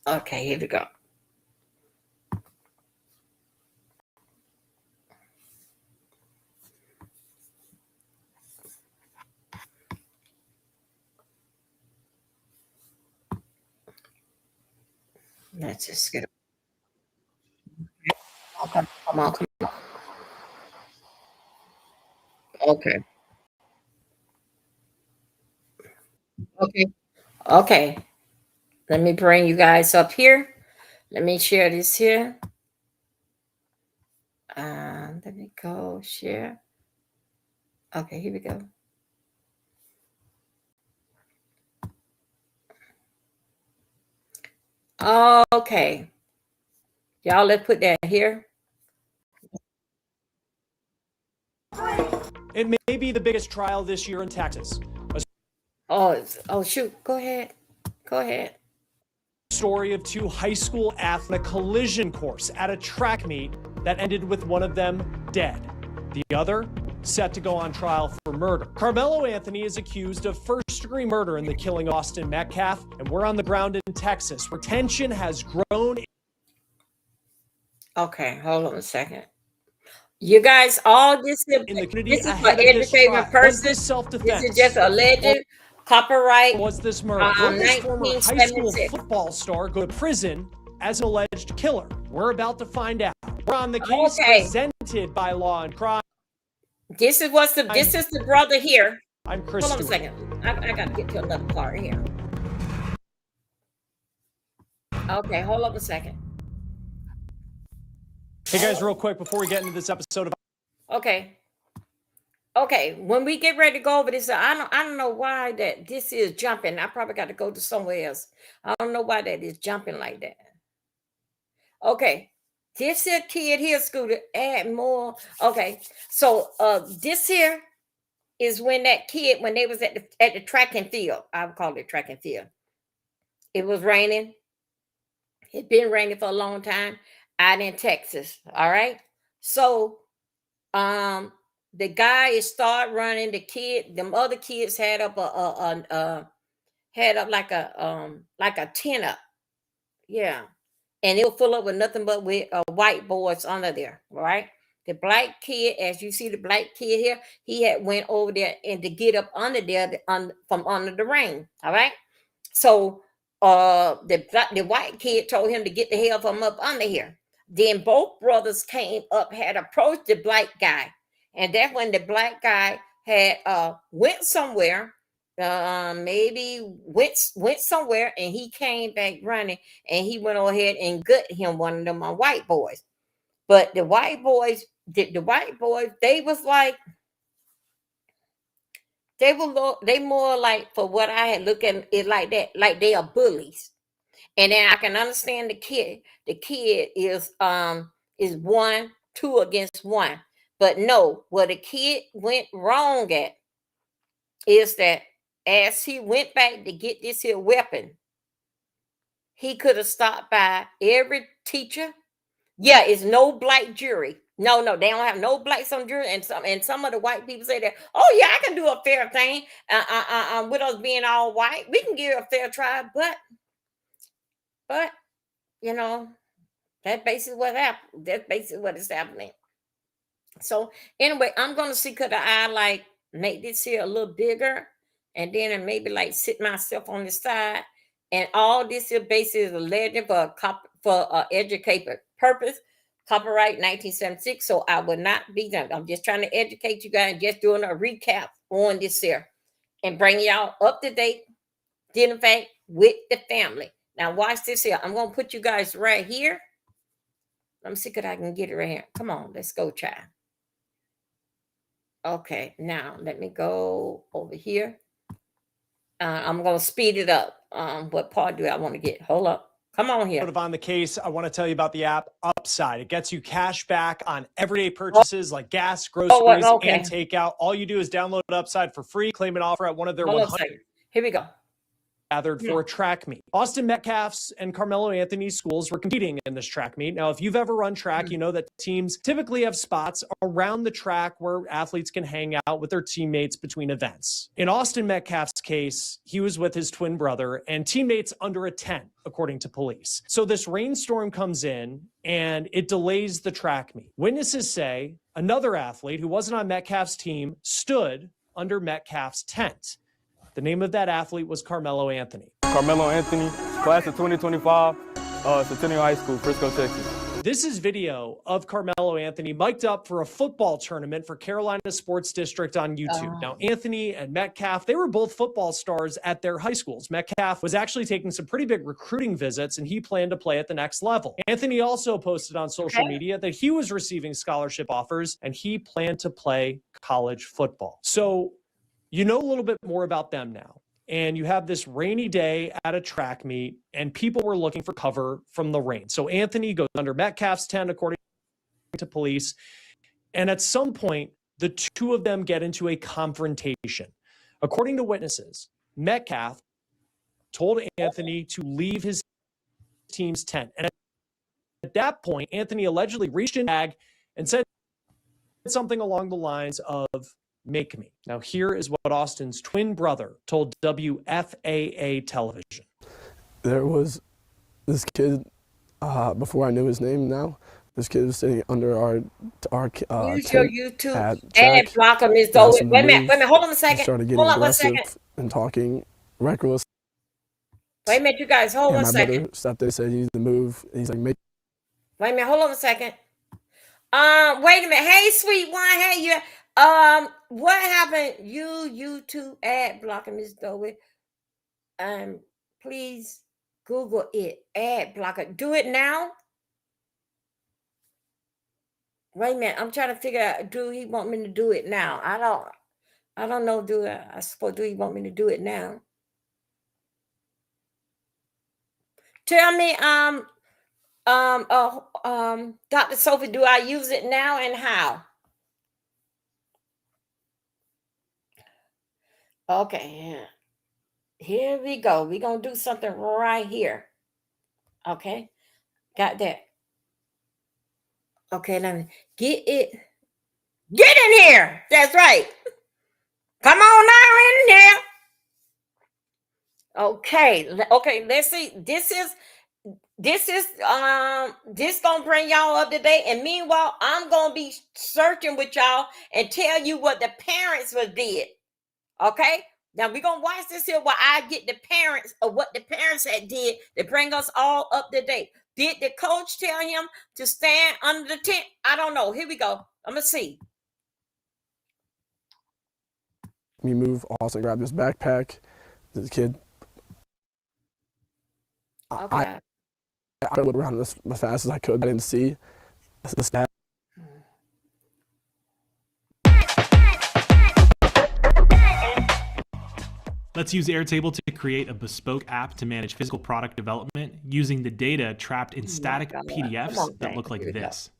Okay, here we go. Let's just get it. Okay, come on. Okay. Okay. Okay. Let me bring you guys up here. Let me share this here. Let me go share. Okay, here we go. Okay. Y'all, let's put that here. It may be the biggest trial this year in Texas. Oh, shoot. Go ahead. A story of two high school athletes collision course at a track meet that ended with one of them dead. The other set to go on trial for murder. Carmelo Anthony is accused of first-degree murder in the killing of Austin Metcalf, and we're on the ground in Texas, where tension has grown. Okay, hold on a second. You guys, all this in the community this is for ahead of this educating trial. Was purposes. this This self-defense? is just alleged copyright. Was this murder? Will this former high school 1976. football star go to prison as an alleged killer? We're about to find out. We're on the case Okay. presented by Law and Crime. This is the brother here. I'm Chris Hold on a Stewart. second. I gotta get to another part here. Okay, hold on a second. Hey guys, real quick before we get into this episode of Okay, when we get ready to go over this, I don't know why that this is jumping. I probably got to go to somewhere else. I don't know why that is jumping like that. Okay. This here kid here, Scooter, add more. Okay. So this here is when that kid, when they was at the track and field. I would call it track and field. It was raining. It been raining for a long time out in Texas. All right. So um the guy is start running. The kid, them other kids had up had up like a tent up. Yeah. And it was full up with nothing but with white boys under there, right? The black kid, as you see the black kid here, he had went over there and to get up under there from under the rain. All right. So the white kid told him to get the hell from up under here. Then both brothers came up, had approached the black guy, and that's when the black guy had went somewhere, maybe went somewhere, and he came back running, and he went ahead and gut him one of them white boys. But the white boys, they was like they more like, for what I had looked at it like that, like they are bullies. And then I can understand the kid. The kid is one, two against one. But no, what the kid went wrong at is that as he went back to get this here weapon, he could have stopped by every teacher. Yeah, it's no black jury. No, no, they don't have no blacks on jury, and some of the white people say that. Oh yeah, I can do a fair thing. With us being all white, we can give a fair trial, but you know, that's basically what happened. That's basically what is happening. So anyway, I'm gonna see, could I like make this here a little bigger, and then maybe like sit myself on the side, and all this here basically is a legend for educator purpose, copyright 1976. So I will not be done. I'm just trying to educate you guys, just doing a recap on this here, and bring y'all up to date, in fact, with the family. Now watch this here. I'm gonna put you guys right here. Let me see if I can get it right here. Come on, let's go, child. Okay, now let me go over here. I'm gonna speed it up. What part do I want to get? Hold up. Come on here. On the case, I want to tell you about the app Upside. It gets you cash back on everyday purchases like gas, groceries, and takeout. All you do is download Upside for free, claim an offer at one of their 100. Here we go. Gathered for a track meet. Austin Metcalf's and Carmelo Anthony's schools were competing in this track meet. Now, if you've ever run track, you know that teams typically have spots around the track where athletes can hang out with their teammates between events. In Austin Metcalf's case, he was with his twin brother and teammates under a tent, according to police. So this rainstorm comes in and it delays the track meet. Witnesses say another athlete who wasn't on Metcalf's team stood under Metcalf's tent. The name of that athlete was Carmelo Anthony. Carmelo Anthony, class of 2025, Centennial High School, Frisco, Texas. This is video of Carmelo Anthony mic'd up for a football tournament for Carolina Sports District on YouTube. Now, Anthony and Metcalf, they were both football stars at their high schools. Metcalf was actually taking some pretty big recruiting visits, and he planned to play at the next level. Anthony also posted on social media that he was receiving scholarship offers, and he planned to play college football. So you know a little bit more about them now. And you have this rainy day at a track meet, and people were looking for cover from the rain. So Anthony goes under Metcalf's tent, according to police. And at some point, the two of them get into a confrontation. According to witnesses, Metcalf told Anthony to leave his team's tent. And at that point, Anthony allegedly reached in his bag and said something along the lines of, "Make me." Now, here is what Austin's twin brother told WFAA television. There was this kid, before I knew his name now, this kid was sitting under our use your YouTube and block him. Wait a minute, hold on a second. Started getting aggressive and talking reckless. Wait a minute, you guys, hold on a second. My brother stopped there, said, "You need to move." And he's like, "Make." Wait a minute, hold on a second. Wait a minute. Hey, sweet one. Hey, you. What happened? YouTube ad blocking Miss Dowie. Please Google it. Ad blocker. Do it now. Wait a minute. I'm trying to figure out. Do he want me to do it now? I don't know. I suppose do he want me to do it now? Tell me. Dr. Sophie, do I use it now and how? Okay, here we go. We're gonna do something right here. Okay, got that. Okay, let me get it. Get in here. That's right. Come on now in here. Okay, let's see. This gonna bring y'all up to date. And meanwhile, I'm gonna be searching with y'all and tell you what the parents was did. Okay. Now we're gonna watch this here while I get the parents of what the parents had did to bring us all up to date. Did the coach tell him to stand under the tent? I don't know. Here we go. I'm gonna see. Me move, Austin grabbed his backpack. This kid, Okay. I went around as fast as I could. I didn't see the stab. Let's use Airtable to create a bespoke app to manage physical product development using the data trapped in static PDFs that look like this.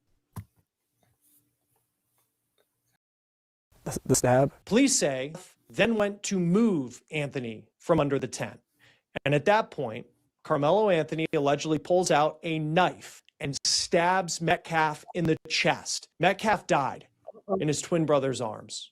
The stab. Police say then went to move Anthony from under the tent. And at that point, Carmelo Anthony allegedly pulls out a knife and stabs Metcalf in the chest. Metcalf died in his twin brother's arms.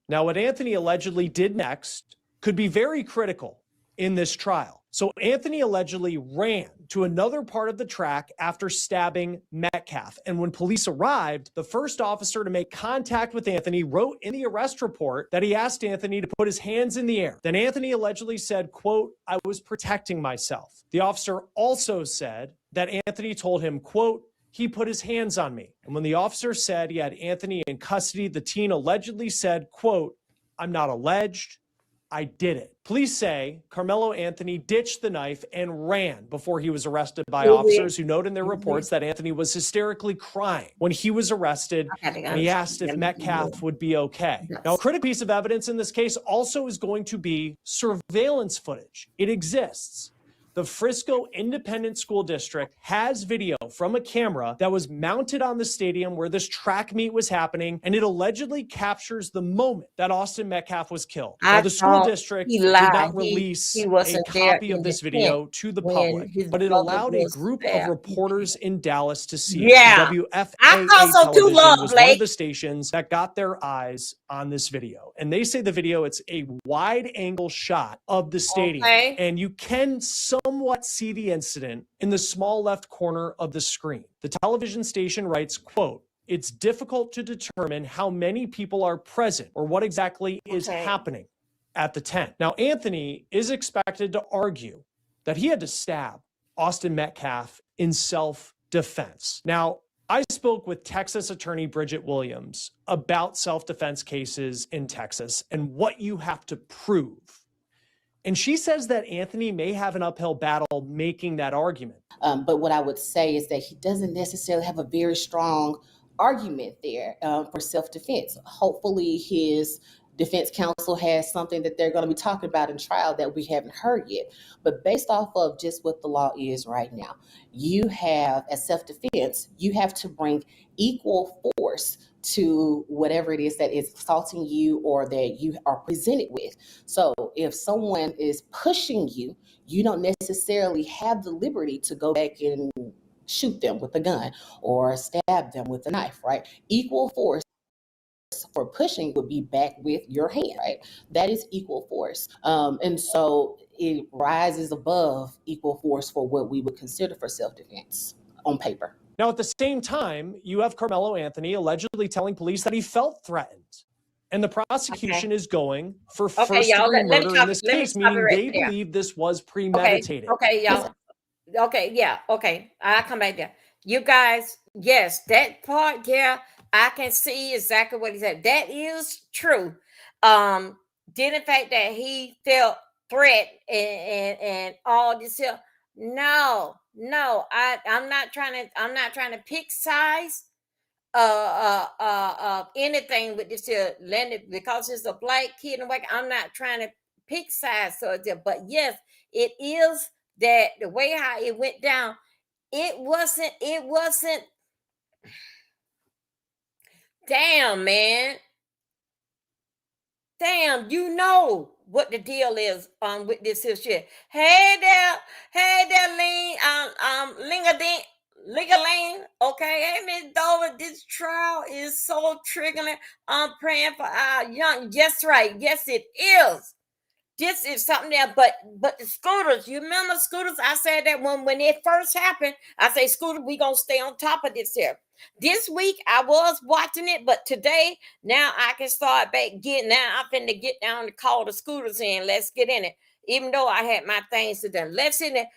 Now, what Anthony allegedly did next could be very critical in this trial. So Anthony allegedly ran to another part of the track after stabbing Metcalf. And when police arrived, the first officer to make contact with Anthony wrote in the arrest report that he asked Anthony to put his hands in the air. Then Anthony allegedly said, quote, "I was protecting myself." The officer also said that Anthony told him, quote, "He put his hands on me." And when the officer said he had Anthony in custody, the teen allegedly said, quote, "I'm not alleged, I did it." Police say Carmelo Anthony ditched the knife and ran before he was arrested by officers who note in their reports that Anthony was hysterically crying when he was arrested, and he asked if Metcalf would be okay. Now, a critical piece of evidence in this case also is going to be surveillance footage. It exists. The Frisco Independent School District has video from a camera that was mounted on the stadium where this track meet was happening, and it allegedly captures the moment that Austin Metcalf was killed. Now, the school district did not release a copy of this video to the public, but it allowed a group of reporters in Dallas to see it. Yeah. WFAA television was one of the stations that got their eyes on this video. And they say the video, it's a wide angle shot of the stadium. Okay. And you can somewhat see the incident in the small left corner of the screen. The television station writes, quote, "It's difficult to determine how many people are present or what exactly is happening at the tent." Now, Anthony is expected to argue that he had to stab Austin Metcalf in self-defense. Now, I spoke with Texas attorney Bridget Williams about self-defense cases in Texas and what you have to prove. And she says that Anthony may have an uphill battle making that argument. But what I would say is that he doesn't necessarily have a very strong argument there for self-defense. Hopefully his defense counsel has something that they're going to be talking about in trial that we haven't heard yet. But based off of just what the law is right now, you have, as self-defense, you have to bring equal force to whatever it is that is assaulting you or that you are presented with. So if someone is pushing you, you don't necessarily have the liberty to go back and shoot them with a gun or stab them with a knife, right? Equal force for pushing would be back with your hand, right? That is equal force. And so it rises above equal force for what we would consider for self-defense on paper. Now, at the same time, you have Carmelo Anthony allegedly telling police that he felt threatened. And the prosecution is going for first-degree murder in this case, meaning they believe this was premeditated. Okay, y'all. Okay, yeah, okay. I'll come back there. You guys, yes, that part, yeah, I can see exactly what he said. That is true. Did in fact that he felt threat and all this here. No, I'm not trying to pick size anything with this here Leonard because it's a black kid and white. I'm not trying to pick size, so but yes, it is that the way how it went down. it wasn't. Damn, man. Damn, you know what the deal is with this here shit. Hey there, Lingaling. Okay, hey Miss Dover, this trial is so triggering. I'm praying for our young. Yes, right. Yes, it is. This is something there, but the scooters, you remember scooters? I said that when it first happened, I say, Scooter, we gonna stay on top of this here. This week I was watching it, but today now I can start back getting. Now I'm finna get down to call the scooters in. Let's get in it. Even though I had my things to do, let's in it.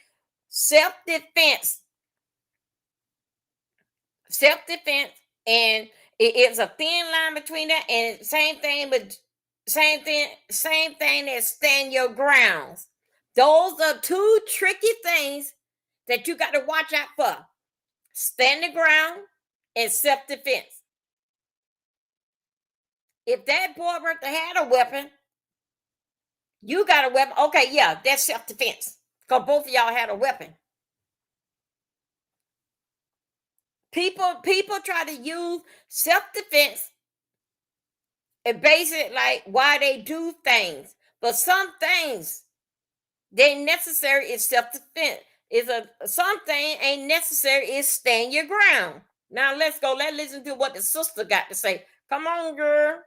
Self-defense, and it's a thin line between that and same thing, but same thing as stand your grounds. Those are two tricky things that you got to watch out for: stand the ground and self-defense. If that boy Bertha had a weapon, you got a weapon. Okay, yeah, that's self-defense because both of y'all had a weapon. People try to use self-defense and base it like why they do things, but some things they necessary is self-defense. Something ain't necessary is stand your ground. Now let's go. Let's listen to what the sister got to say. Come on, girl.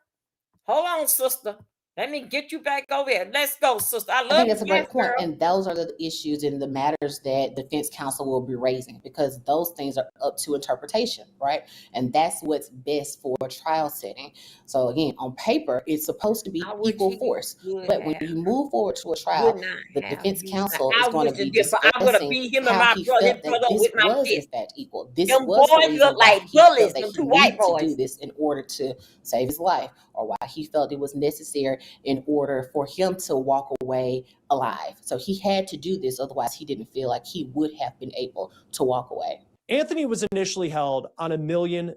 Hold on, sister. Let me get you back over here. Let's go, sister. I think love that's a you. Yes, great point. girl. And those are the issues and the matters that defense counsel will be raising, because those things are up to interpretation, right? And that's what's best for a trial setting. So again, on paper, it's supposed to be I wish equal he force. would But when have- you move forward to a would trial, not the have defense used counsel that. is I going to wish be it did, but I'm gonna discussing beat him and how my he brother, felt that this with my was in fist. fact equal. This Them was the boys reason look why like he felt bullies, that them he two white needed to do boys. this in order to save his life, or why he felt it was necessary in order for him to walk away alive. So he had to do this, otherwise he didn't feel like he would have been able to walk away. Anthony was initially held on $1 million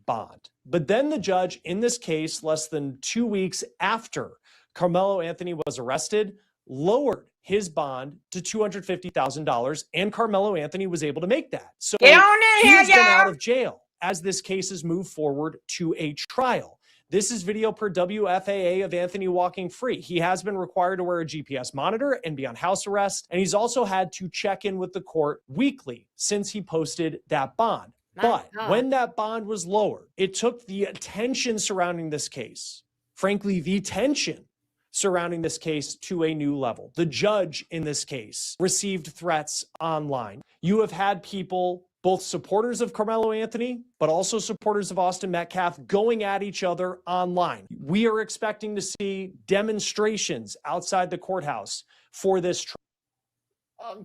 bond. But then the judge in this case, less than 2 weeks after Carmelo Anthony was arrested, lowered his bond to $250,000, and Carmelo Anthony was able to make that. So Get on in he here, has been out y'all. of jail as this case has moved forward to a trial. This is video per WFAA of Anthony walking free. He has been required to wear a GPS monitor and be on house arrest, and he's also had to check in with the court weekly since he posted that bond. But when that bond was lowered, it took the attention surrounding this case, frankly, the tension surrounding this case to a new level. The judge in this case received threats online. You have had people, both supporters of Carmelo Anthony, but also supporters of Austin Metcalf, going at each other online. We are expecting to see demonstrations outside the courthouse for this trial.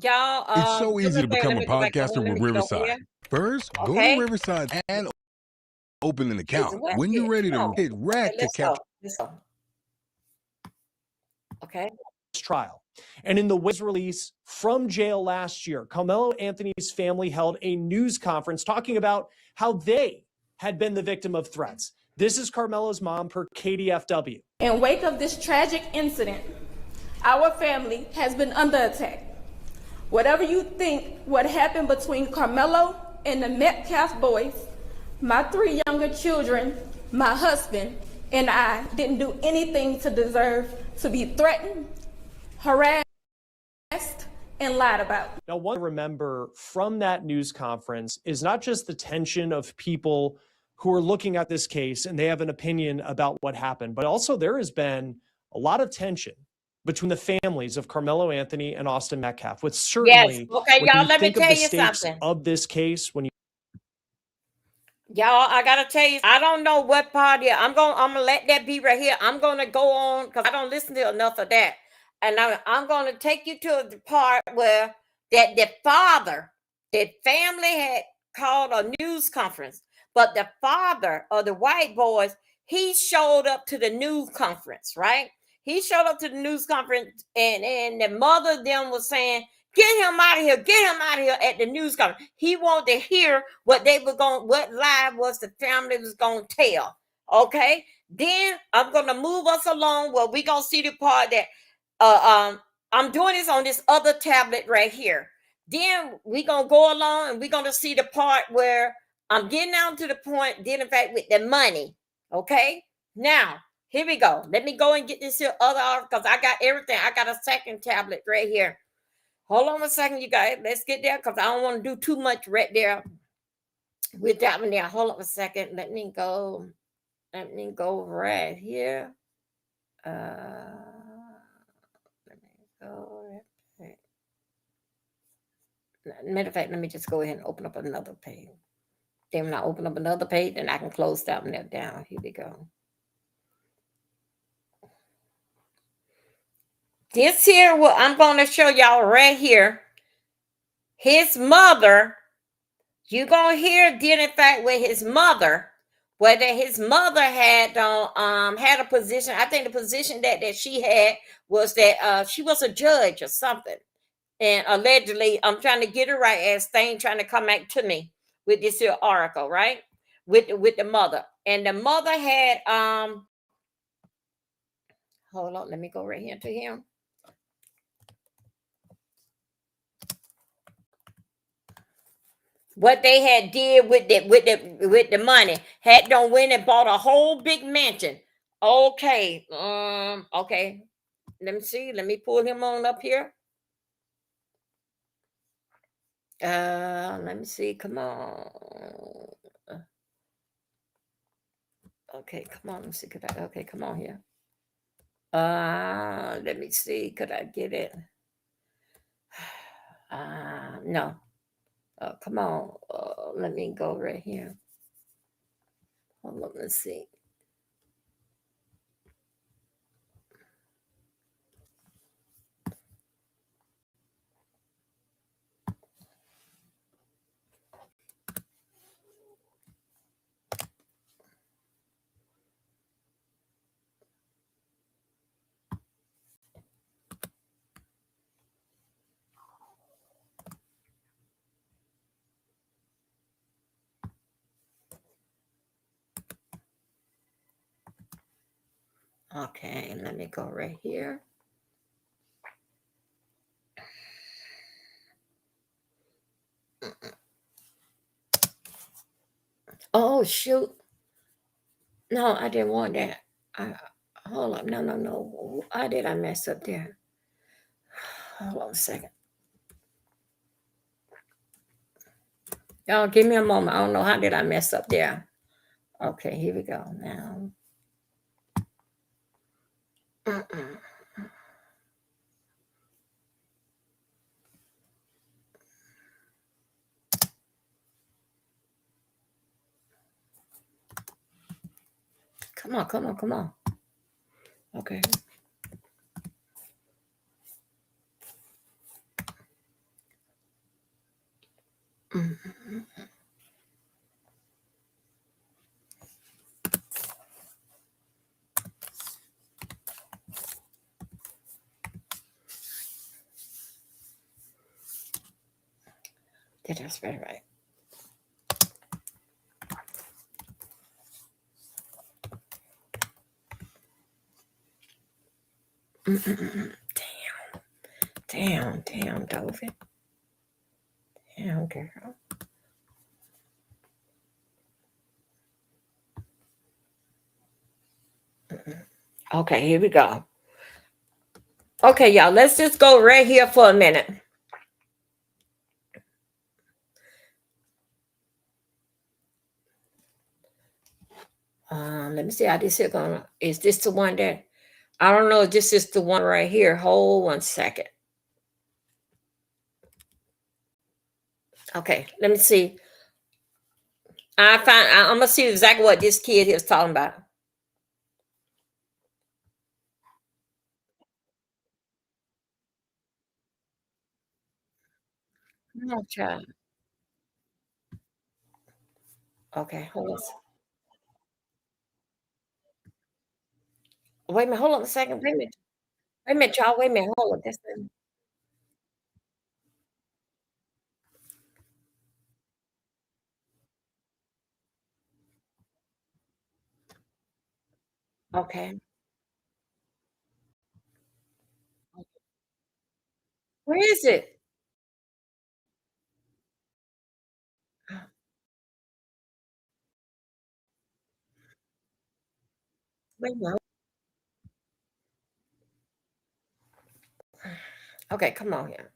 Y'all, It's so easy to become a podcaster with Riverside. First, go to Riverside and open an account. When you're ready to hit rec to capture. Okay. Trial. And in the Wiz release from jail last year, Carmelo Anthony's family held a news conference talking about how they had been the victim of threats. This is Carmelo's mom per KDFW. In wake of this tragic incident, our family has been under attack. Whatever you think what happened between Carmelo and the Metcalf boys, my 3 younger children, my husband, and I didn't do anything to deserve to be threatened, harassed, and lied about. Now, one to remember from that news conference is not just the tension of people who are looking at this case and they have an opinion about what happened, but also there has been a lot of tension between the families of Carmelo Anthony and Austin Metcalf, which certainly, Okay, when y'all, you let me think of tell the you stakes something. of this case, when you Y'all, I gotta tell you, I don't know what part here. I'm gonna let that be right here. I'm gonna go on because I don't listen to enough of that. And I'm gonna take you to the part where that the father, the family had called a news conference, but the father of the white boys, he showed up to the news conference, right? He showed up to the news conference, and the mother of them was saying, get him out of here, get him out of here at the news conference. He wanted to hear what they were going, what lie was the family was going to tell. Okay. Then I'm going to move us along where we're going to see the part that I'm doing this on this other tablet right here. Then we're gonna go along and we're gonna see the part where I'm getting down to the point, dealing fact with the money. Okay. Now, here we go. Let me go and get this here other off because I got everything. I got a second tablet right here. Hold on a second, you guys. Let's get there because I don't want to do too much right there with that one there. Hold on a second. Let me go. Let me go right here. Let me go. Right. Matter of fact, let me just go ahead and open up another page. Then when I open up another page, then I can close that one down. Here we go. This here, what I'm going to show y'all right here. His mother, you're going to hear dealing fact with his mother, whether his mother had a position. I think the position that she had was that she was a judge or something. And allegedly, I'm trying to get it right as thing trying to come back to me with this here article, right? With the mother. And the mother had hold on, let me go right here to him. What they had did with the money, had done went and bought a whole big mansion. Okay, okay. Let me see. Let me pull him on up here. Let me see. Come on. Okay, come on. Let me see. Okay, come on here. Let me see. Could I get it? No. Come on. Let me go right here. Hold on. Let's see. Okay, let me go right here. Oh, shoot. No, I didn't want that. Hold up. No. Why did I mess up there? Hold on a second. Y'all give me a moment. I don't know how did I mess up there. Okay, here we go now. Come on. Okay. That's very right. Damn, Dovey. Damn, girl. Okay, here we go. Okay, y'all, let's just go right here for a minute. Let me see how this is gonna. Is this the one that? I don't know. This is the one right here. Hold 1 second. Okay, let me see. I'm gonna see exactly what this kid is talking about. Come on, child. Okay, hold on. Wait a minute. Hold on a second. Wait a minute, y'all. Wait a minute. Hold on. Okay. Where is it? Wait a minute. Okay, come on here.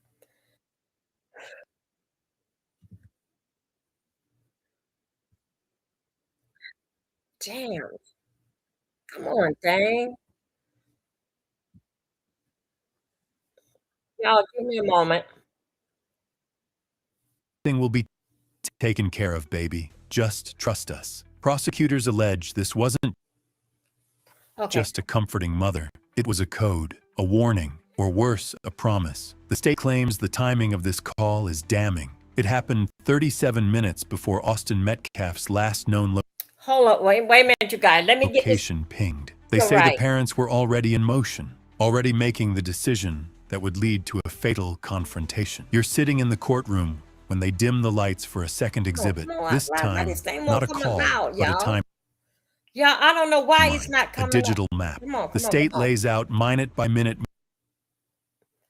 Damn. Come on, dang. Y'all give me a moment. Everything will be taken care of, baby. Just trust us. Prosecutors allege this wasn't Okay. just a comforting mother. It was a code, a warning, or worse, a promise. The state claims the timing of this call is damning. It happened 37 minutes before Austin Metcalf's last known Hold up, wait a minute, you guys. Let me get this. location pinged. They You're say right. the parents were already in motion, already making the decision that would lead to a fatal confrontation. You're sitting in the courtroom when they dim the lights for a second exhibit. come on, This why time, this thing not a won't come call, about, but a y'all? time. Yeah, I don't know why it's Mine, not a coming digital up. map. Come on, The come on, state come on. lays out minute-by-minute I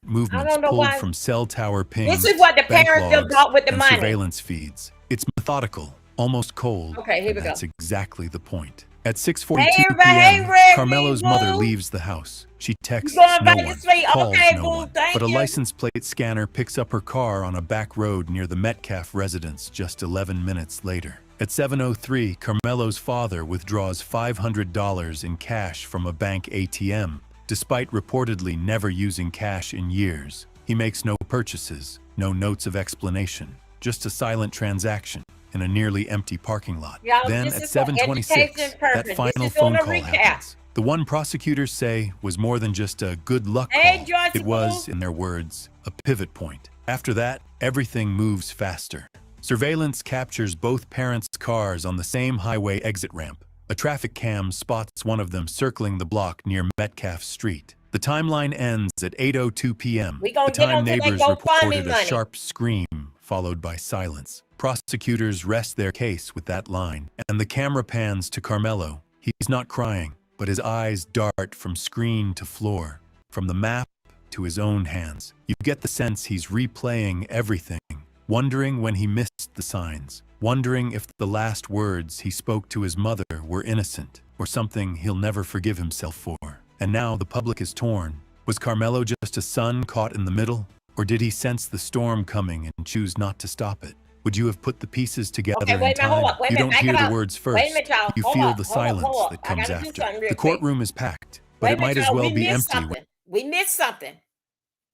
movements don't know pulled why. from cell tower pings, This is what the bank parents done logs, bought with the and money. surveillance feeds. It's methodical, almost cold, Okay, here and we go. that's exactly the point. At 6:42 Hey, everybody, hey, p.m., Red Carmelo's Meat mother Boo. leaves the house. She You texts going no back to one, sleep? calls Okay, no boo, one, thank but a you. license plate scanner picks up her car on a back road near the Metcalf residence just 11 minutes later. At 7:03, Carmelo's father withdraws $500 in cash from a bank ATM. Despite reportedly never using cash in years, he makes no purchases, no notes of explanation, just a silent transaction in a nearly empty parking lot. Y'all, Then this at is for 7:26, education that purpose. This final is doing phone a call recap. happens. The one prosecutors say was more than just a good luck Hey, call. Joycey It was, Boo. in their words, a pivot point. After that, everything moves faster. Surveillance captures both parents' cars on the same highway exit ramp. A traffic cam spots one of them circling the block near Metcalf Street. The timeline ends at 8:02 p.m. We The gonna get time on to that neighbors GoFundMe reported a money. sharp scream followed by silence. Prosecutors rest their case with that line, and the camera pans to Carmelo. He's not crying, but his eyes dart from screen to floor, from the map to his own hands. You get the sense he's replaying everything, wondering when he missed the signs, wondering if the last words he spoke to his mother were innocent, or something he'll never forgive himself for. And now the public is torn. Was Carmelo just a son caught in the middle, or did he sense the storm coming and choose not to stop it? Would you have put the pieces together Okay, in wait a minute, hold time? up. Wait a You minute, don't back hear it the up. words Wait a first. minute, y'all. You Hold feel up, the hold up, silence hold up. that I comes gotta do after. something real The quick. courtroom is packed, but Wait it a minute, might as y'all. well We be missed empty. something. We missed something.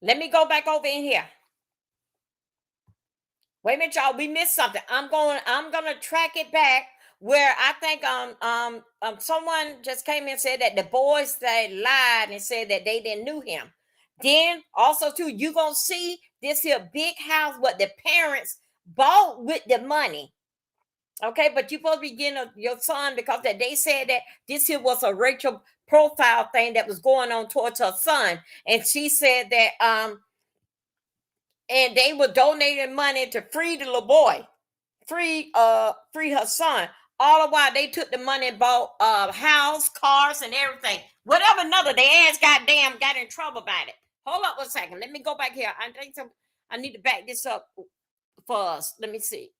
Let me go back over in here. Wait a minute, y'all. We missed something. I'm gonna track it back where I think someone just came in and said that the boys they lied and said that they didn't knew him. Then also too, you gonna see this here big house what the parents bought with the money. Okay, but you supposed to be getting your son because that they said that this here was a Rachel profile thing that was going on towards her son, and she said that and they were donating money to free the little boy, free her son. All the while they took the money and bought house, cars, and everything. Whatever another, their ass goddamn got in trouble about it. Hold up a second. Let me go back here. I need to back this up for us. Let me see.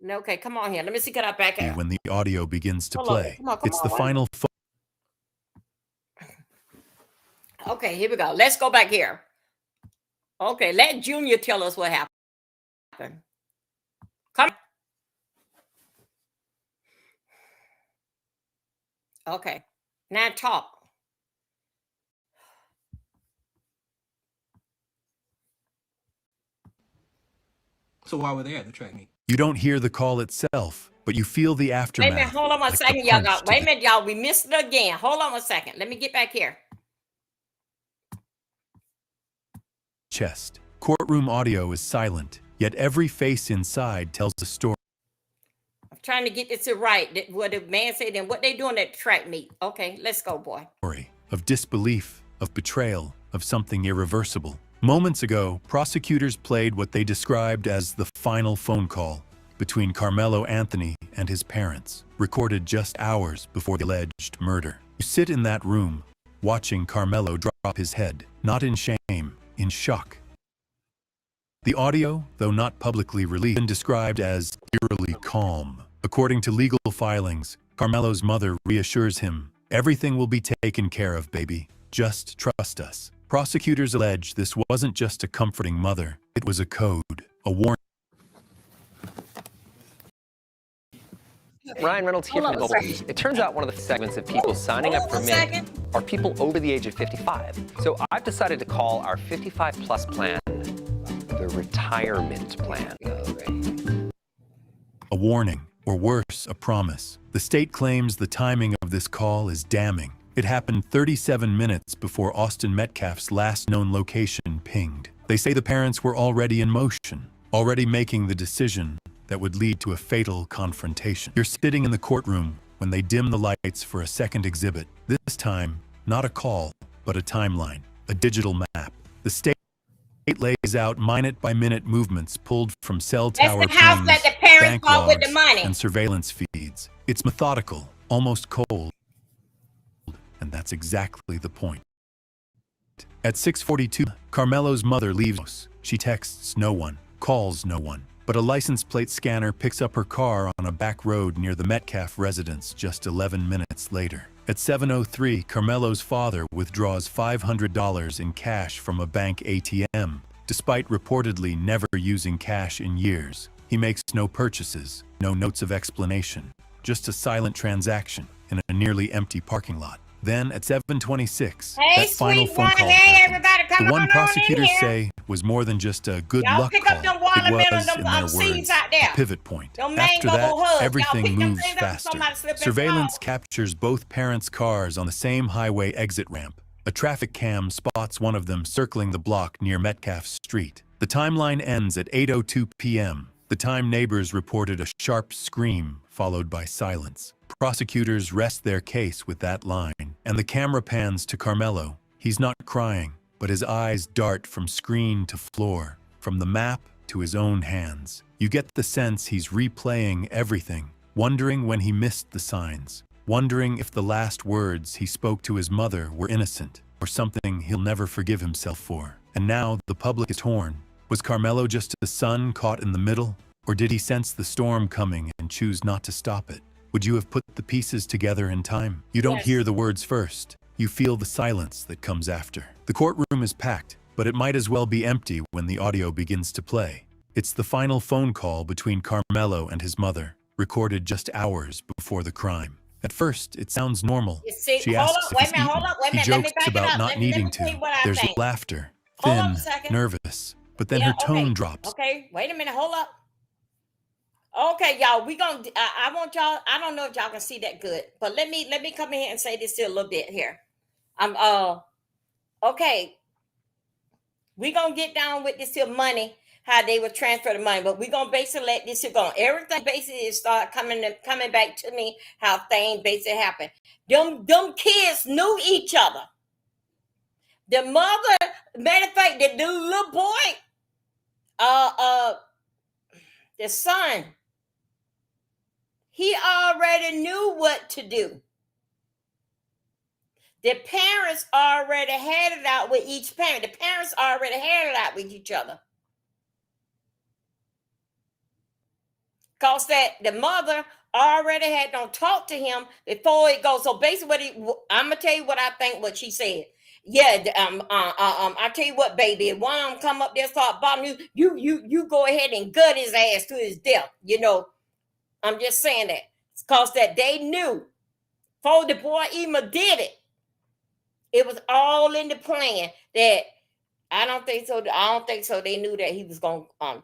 Okay, come on here. Let me see. Can I back up? When the audio begins to Hold on. play, Come on, it's the wait. final Okay, here we go. Let's go back here. Okay, let Junior tell us what happened. Come. Okay, now talk. So why were they at the track meet? You don't hear the call itself, but you feel the Wait a aftermath. minute, hold on a like second, y'all. Wait a minute, y'all. We missed it again. Hold on a second. Let me get back here. Chest. Courtroom audio is silent, yet every face inside tells a story. I'm trying to get this right. What the man said and what they doing at the track meet. Okay, let's go, boy. Of disbelief, of betrayal, of something irreversible. Moments ago, prosecutors played what they described as the final phone call between Carmelo Anthony and his parents, recorded just hours before the alleged murder. You sit in that room, watching Carmelo drop his head, not in shame, in shock. The audio, though not publicly released, has been described as eerily calm. According to legal filings, Carmelo's mother reassures him, Everything will be taken care of, baby. Just trust us. Prosecutors allege this wasn't just a comforting mother. It was a code, a warning. Ryan Reynolds here from Global. It turns out one of the segments of people signing up for MIG are people over the age of 55. So I've decided to call our 55 plus plan the retirement plan. A warning, or worse, a promise. The state claims the timing of this call is damning. It happened 37 minutes before Austin Metcalf's last known location pinged. They say the parents were already in motion, already making the decision that would lead to a fatal confrontation. You're sitting in the courtroom when they dim the lights for a second exhibit. This time, not a call, but a timeline, a digital map. The state lays out minute-by-minute movements pulled from cell tower pings, bank logs, and surveillance feeds. It's methodical, almost cold, and that's exactly the point. At 6:42, Carmelo's mother leaves. She texts no one, calls no one. But a license plate scanner picks up her car on a back road near the Metcalf residence just 11 minutes later. At 7:03, Carmelo's father withdraws $500 in cash from a bank ATM. Despite reportedly never using cash in years, he makes no purchases, no notes of explanation, just a silent transaction in a nearly empty parking lot. Then at 7:26, that final phone call happens. The one prosecutors say was more than just a good luck call. It was, in their words, a pivot point. After that, everything moves faster. Surveillance captures both parents' cars on the same highway exit ramp. A traffic cam spots one of them circling the block near Metcalf Street. The timeline ends at 8:02 p.m., the time neighbors reported a sharp scream followed by silence. Prosecutors rest their case with that line, and the camera pans to Carmelo. He's not crying, but his eyes dart from screen to floor, from the map to his own hands. You get the sense he's replaying everything, wondering when he missed the signs, wondering if the last words he spoke to his mother were innocent, or something he'll never forgive himself for. And now the public is torn. Was Carmelo just a son caught in the middle, or did he sense the storm coming and choose not to stop it? Would you have put the pieces together in time? You don't hear the words first. You feel the silence that comes after. The courtroom is packed, but it might as well be empty when the audio begins to play. It's the final phone call between Carmelo and his mother, recorded just hours before the crime. At first, it sounds normal. She asks if he's eaten. He jokes about not needing to. There's laughter, thin, nervous, but then her tone drops. Okay, wait a minute, hold up. Okay, y'all, we gonna. I want y'all. I don't know if y'all can see that good, but let me come in here and say this here a little bit here. Okay, we gonna get down with this here money, how they would transfer the money, but we gonna basically let this here go. Everything basically is start coming back to me how things basically happen. Them kids knew each other. The mother, matter of fact, the little boy, the son. He already knew what to do. The parents already had it out with each parent. The parents already had it out with each other. Because that the mother already had don't talk to him before it goes. So basically, I'm gonna tell you what I think. What she said. Yeah, I tell you what, baby. If one of them come up there start bothering you go ahead and gut his ass to his death. You know. I'm just saying that. It's because that they knew before the boy even did it. It was all in the plan that I don't think so. They knew that he was going to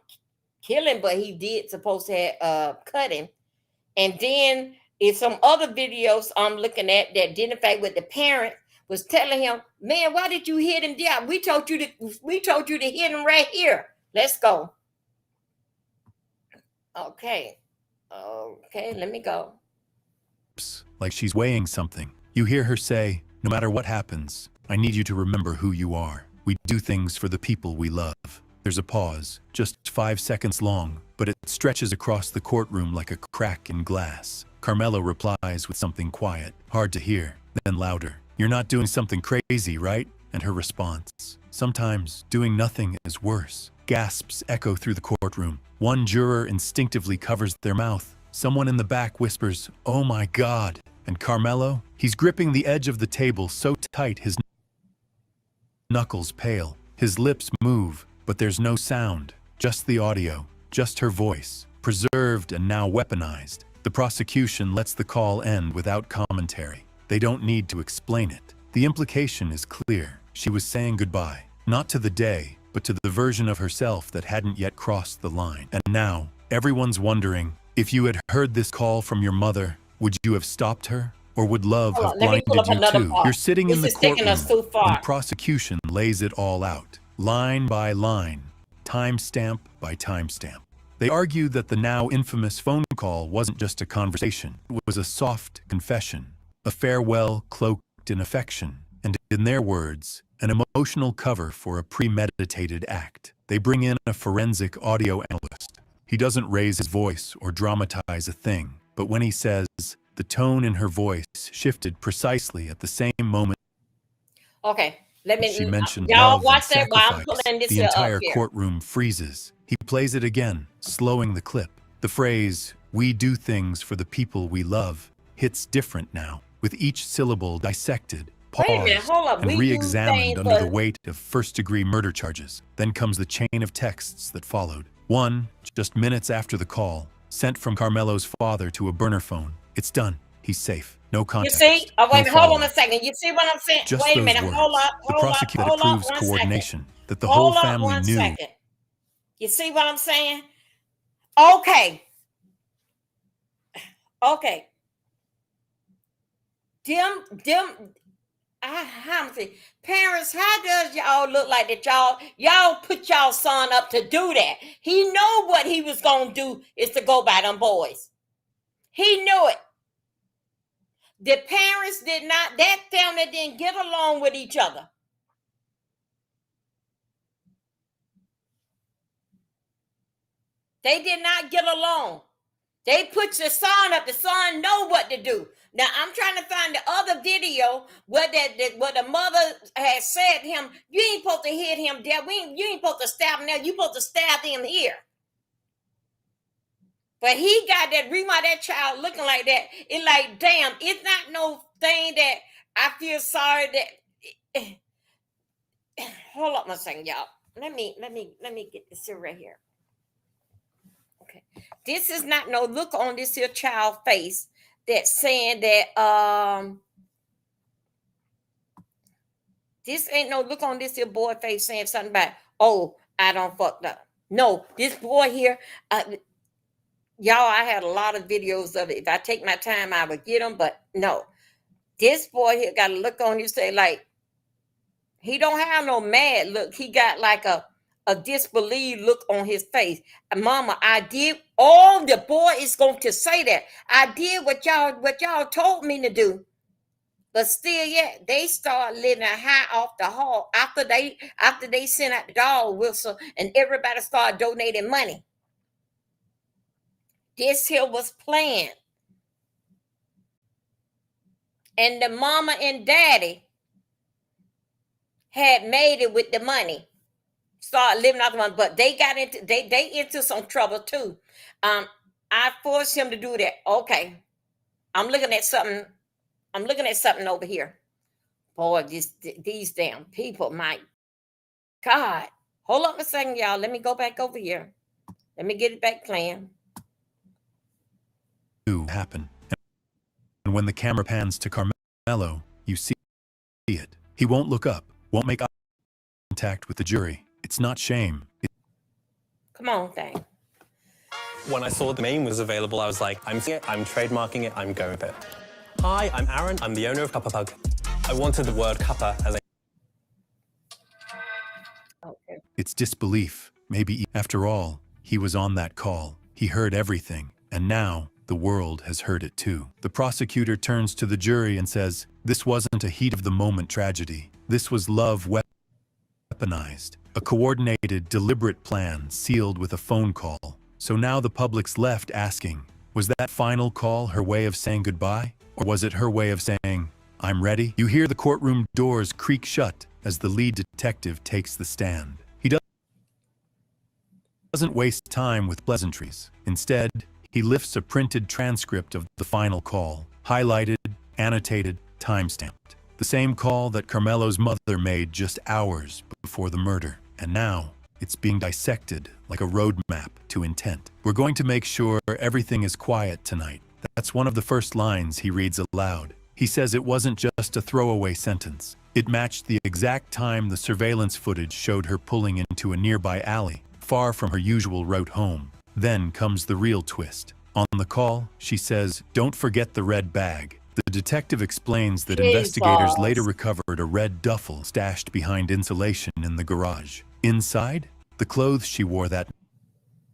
kill him, but he did supposed to have cut him. And then if some other videos I'm looking at that identify with the parent was telling him, man, why did you hit him down? We told you to hit him right here. Let's go. Okay, let me go. Like she's weighing something. You hear her say, no matter what happens, I need you to remember who you are. We do things for the people we love. There's a pause, just 5 seconds long, but it stretches across the courtroom like a crack in glass. Carmelo replies with something quiet, hard to hear, then louder. You're not doing something crazy, right? And her response, sometimes doing nothing is worse. Gasps echo through the courtroom. One juror instinctively covers their mouth. Someone in the back whispers, oh my God, And Carmelo, he's gripping the edge of the table so tight his knuckles pale. His lips move, but there's no sound, just the audio, just her voice, preserved and now weaponized. The prosecution lets the call end without commentary. They don't need to explain it. The implication is clear. She was saying goodbye, not to the day, but to the version of herself that hadn't yet crossed the line. And now, everyone's wondering, if you had heard this call from your mother, would you have stopped her? Or would love have blinded you too? You're sitting in the courtroom, and the prosecution lays it all out, line by line, timestamp by timestamp. They argue that the now infamous phone call wasn't just a conversation. It was a soft confession, a farewell cloaked in affection, and in their words, an emotional cover for a premeditated act. They bring in a forensic audio analyst. He doesn't raise his voice or dramatize a thing, but when he says, the tone in her voice shifted precisely at the same moment. Okay, let me. She mentioned y'all love watch and that while I'm sacrifice. pulling this The here entire up here. courtroom freezes. He plays it again, slowing the clip. The phrase, "We do things for the people we love," hits different now, with each syllable dissected, Wait a minute, paused, hold up. and We do re-examined things under for- the weight of first-degree murder charges. Then comes the chain of texts that followed. One, just minutes after the call, sent from Carmelo's father to a burner phone. It's done. He's safe. No You context. see? Oh, wait, no hold on follow-up. a second. You see what I'm saying? Just Wait a those minute. words. Hold up. The Hold up. prosecutor Hold up. proves 1 coordination, second. that the Hold whole up family 1 knew. second. You see what I'm saying? Okay. Okay. Parents, how does y'all look like that? Y'all put y'all son up to do that. He know what he was gonna do is to go by them boys. He knew it. The parents did not, that family didn't get along with each other. They did not get along. They put your son up. The son know what to do. Now I'm trying to find the other video where the mother has said to him, "You ain't supposed to hit him there. You ain't supposed to stab him there. You supposed to stab him here." But he got that remark, that child looking like that. It's like, damn, it's not no thing that I feel sorry that. Hold up 1 second, y'all. Let me get this here right here. Okay, this is not no look on this here child face that's saying that this ain't no look on this here boy face saying something about, oh, I don't fucked up. No, this boy here, y'all, I had a lot of videos of it. If I take my time, I would get them, but no, this boy here got a look on you say like he don't have no mad look. He got like a disbelief look on his face. Mama, I did all the boy is going to say that. I did what y'all told me to do. But still, yeah, they start living high off the hall after they sent out the dog whistle and everybody started donating money. This here was planned. And the mama and daddy had made it with the money. Start living off the money, but they got into they into some trouble too. I forced him to do that. Okay, I'm looking at something over here. Boy, these damn people, my God. Hold up a second, y'all. Let me go back over here. Let me get it back playing. Happen. And when the camera pans to Carmelo, you see it. He won't look up, won't make eye contact with the jury. It's not shame. Come on, thing. When I saw the meme was available, I was like, I'm seeing it, I'm trademarking it, I'm going with it. Hi, I'm Aaron, I'm the owner of Cuppa Pug. I wanted the word cuppa as a... Okay. It's disbelief. Maybe after all, he was on that call. He heard everything, and now the world has heard it too. The prosecutor turns to the jury and says, this wasn't a heat-of-the-moment tragedy. This was love weaponized. A coordinated, deliberate plan sealed with a phone call. So now the public's left asking, was that final call her way of saying goodbye? Or was it her way of saying, I'm ready? You hear the courtroom doors creak shut as the lead detective takes the stand. He doesn't waste time with pleasantries. Instead, he lifts a printed transcript of the final call, highlighted, annotated, time-stamped. The same call that Carmelo's mother made just hours before the murder. And now, it's being dissected like a roadmap to intent. We're going to make sure everything is quiet tonight. That's one of the first lines he reads aloud. He says it wasn't just a throwaway sentence. It matched the exact time the surveillance footage showed her pulling into a nearby alley, far from her usual route home. Then comes the real twist. On the call, she says, "Don't forget the red bag." The detective explains that investigators later recovered a red duffel stashed behind insulation in the garage. Inside, the clothes she wore that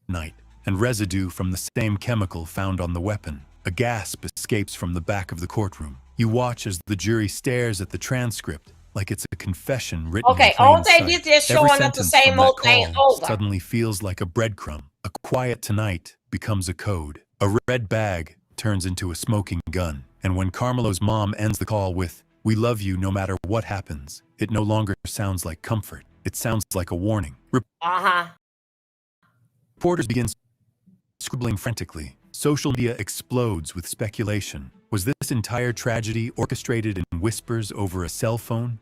night, and residue from the same chemical found on the weapon. A gasp escapes from the back of the courtroom. You watch as the jury stares at the transcript like it's a confession written in plain sight. They just Every showing up the sentence same from that old thing call over. suddenly feels like a breadcrumb. A quiet tonight becomes a code. A red bag turns into a smoking gun. And when Carmelo's mom ends the call with, "We love you no matter what happens," it no longer sounds like comfort. It sounds like a warning. Reporters begin scribbling frantically. Social media explodes with speculation. Was this entire tragedy orchestrated in whispers over a cell phone?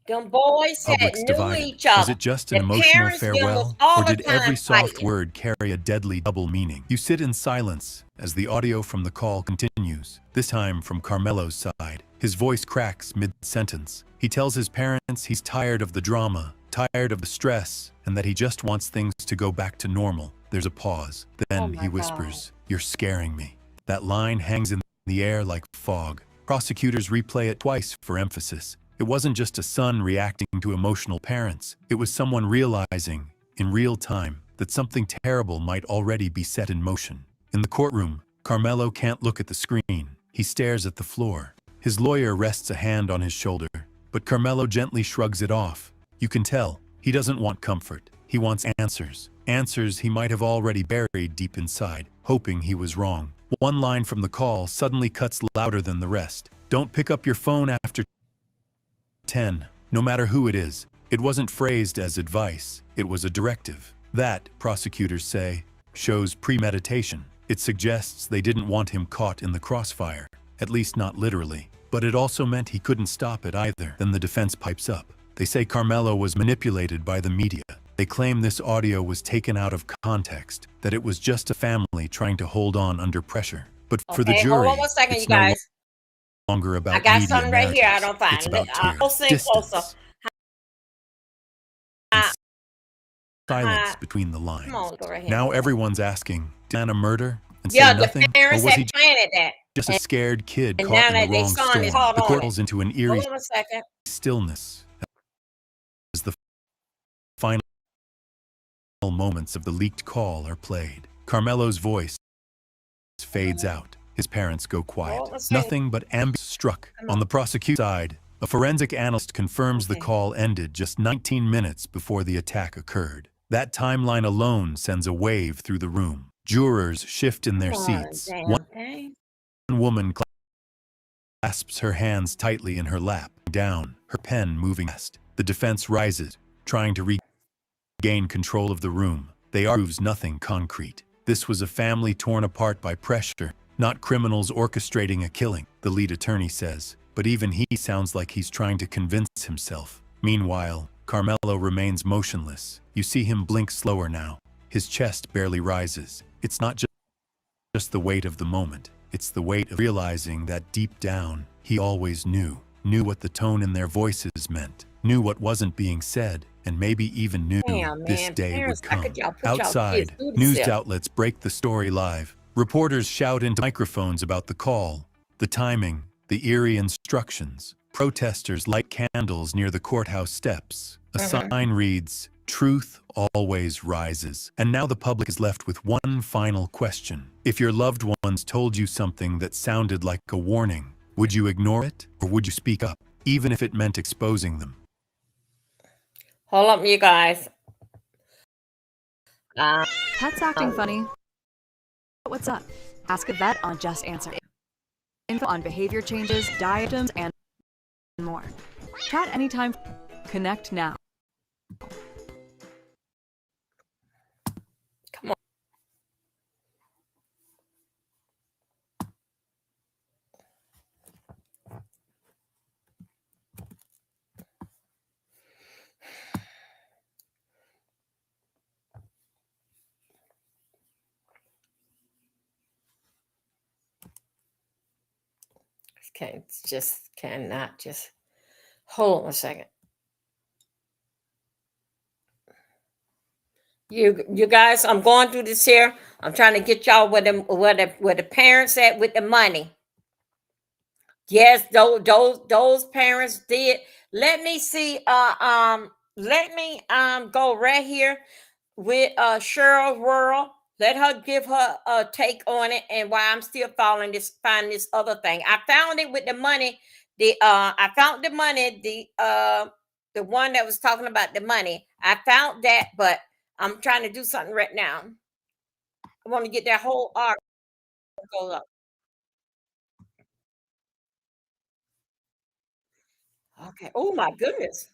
Them boys had Public's knew divided. each other. Was it just an The emotional parents them was farewell, all or the did every time soft fighting. word carry a deadly double meaning? You sit in silence as the audio from the call continues, this time from Carmelo's side. His voice cracks mid-sentence. He tells his parents he's tired of the drama, tired of the stress, and that he just wants things to go back to normal. There's a pause. Then he whispers, "You're scaring me." That line hangs in the air like fog. Prosecutors replay it twice for emphasis. It wasn't just a son reacting to emotional parents. It was someone realizing, in real time, that something terrible might already be set in motion. In the courtroom, Carmelo can't look at the screen. He stares at the floor. His lawyer rests a hand on his shoulder, but Carmelo gently shrugs it off. You can tell, he doesn't want comfort. He wants answers. Answers he might have already buried deep inside, hoping he was wrong. One line from the call suddenly cuts louder than the rest. "Don't pick up your phone after 10, no matter who it is." It wasn't phrased as advice, it was a directive. That, prosecutors say, shows premeditation. It suggests they didn't want him caught in the crossfire, at least not literally. But it also meant he couldn't stop it either. Then the defense pipes up. They say Carmelo was manipulated by the media. They claim this audio was taken out of context, that it was just a family trying to hold on under pressure. But for the jury, hold on 1 second, it's you guys. no longer about I got media something right here. I narratives. don't find It's about it. tears, Closer and distance, closer. and silence between the lines. Come on, go right here. Now everyone's asking, did Anna murder and Yeah, say the nothing? Or parents was had he planted that. just a scared kid And caught now in that the they wrong son is storm? hard The on court it. falls into an eerie Hold on a second. stillness as the final moments of the leaked call are played. Carmelo's voice fades out. His parents go quiet. Nothing but ambience struck. On the prosecution side, a forensic analyst confirms the call ended just 19 minutes before the attack occurred. That timeline alone sends a wave through the room. Jurors shift in their seats. One woman clasps her hands tightly in her lap, down, her pen moving fast. The defense rises, trying to regain control of the room. They argue nothing concrete. This was a family torn apart by pressure, not criminals orchestrating a killing, the lead attorney says. But even he sounds like he's trying to convince himself. Meanwhile, Carmelo remains motionless. You see him blink slower now. His chest barely rises. It's not just the weight of the moment. It's the weight of realizing that deep down, he always knew what the tone in their voices meant, knew what wasn't being said, and maybe even knew this day would come. Outside, news outlets break the story live. Reporters shout into microphones about the call, the timing, the eerie instructions. Protesters light candles near the courthouse steps. A sign reads, "Truth always rises." And now the public is left with one final question. If your loved ones told you something that sounded like a warning, would you ignore it, or would you speak up, even if it meant exposing them? Hold up, you guys. Pets acting funny. What's up? Ask a vet on Just Answer. Info on behavior changes, dietums, and more. Chat anytime. Connect now. Come on. cannot just hold on a second. You guys, I'm going through this here. I'm trying to get y'all where the parents at with the money. Yes, those parents did. Let me see. Let me go right here with Cheryl World. Let her give her a take on it, and why I'm still find this other thing. I found it with the money. I found the money. The one that was talking about the money. I found that, but I'm trying to do something right now. I want to get that whole article up. Okay. Oh my goodness.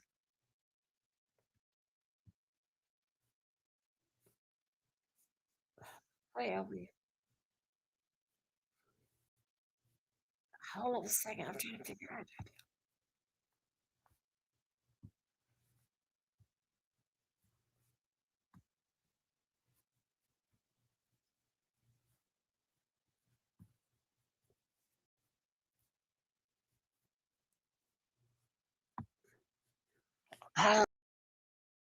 Where are we? Hold on a second. I'm trying to figure out.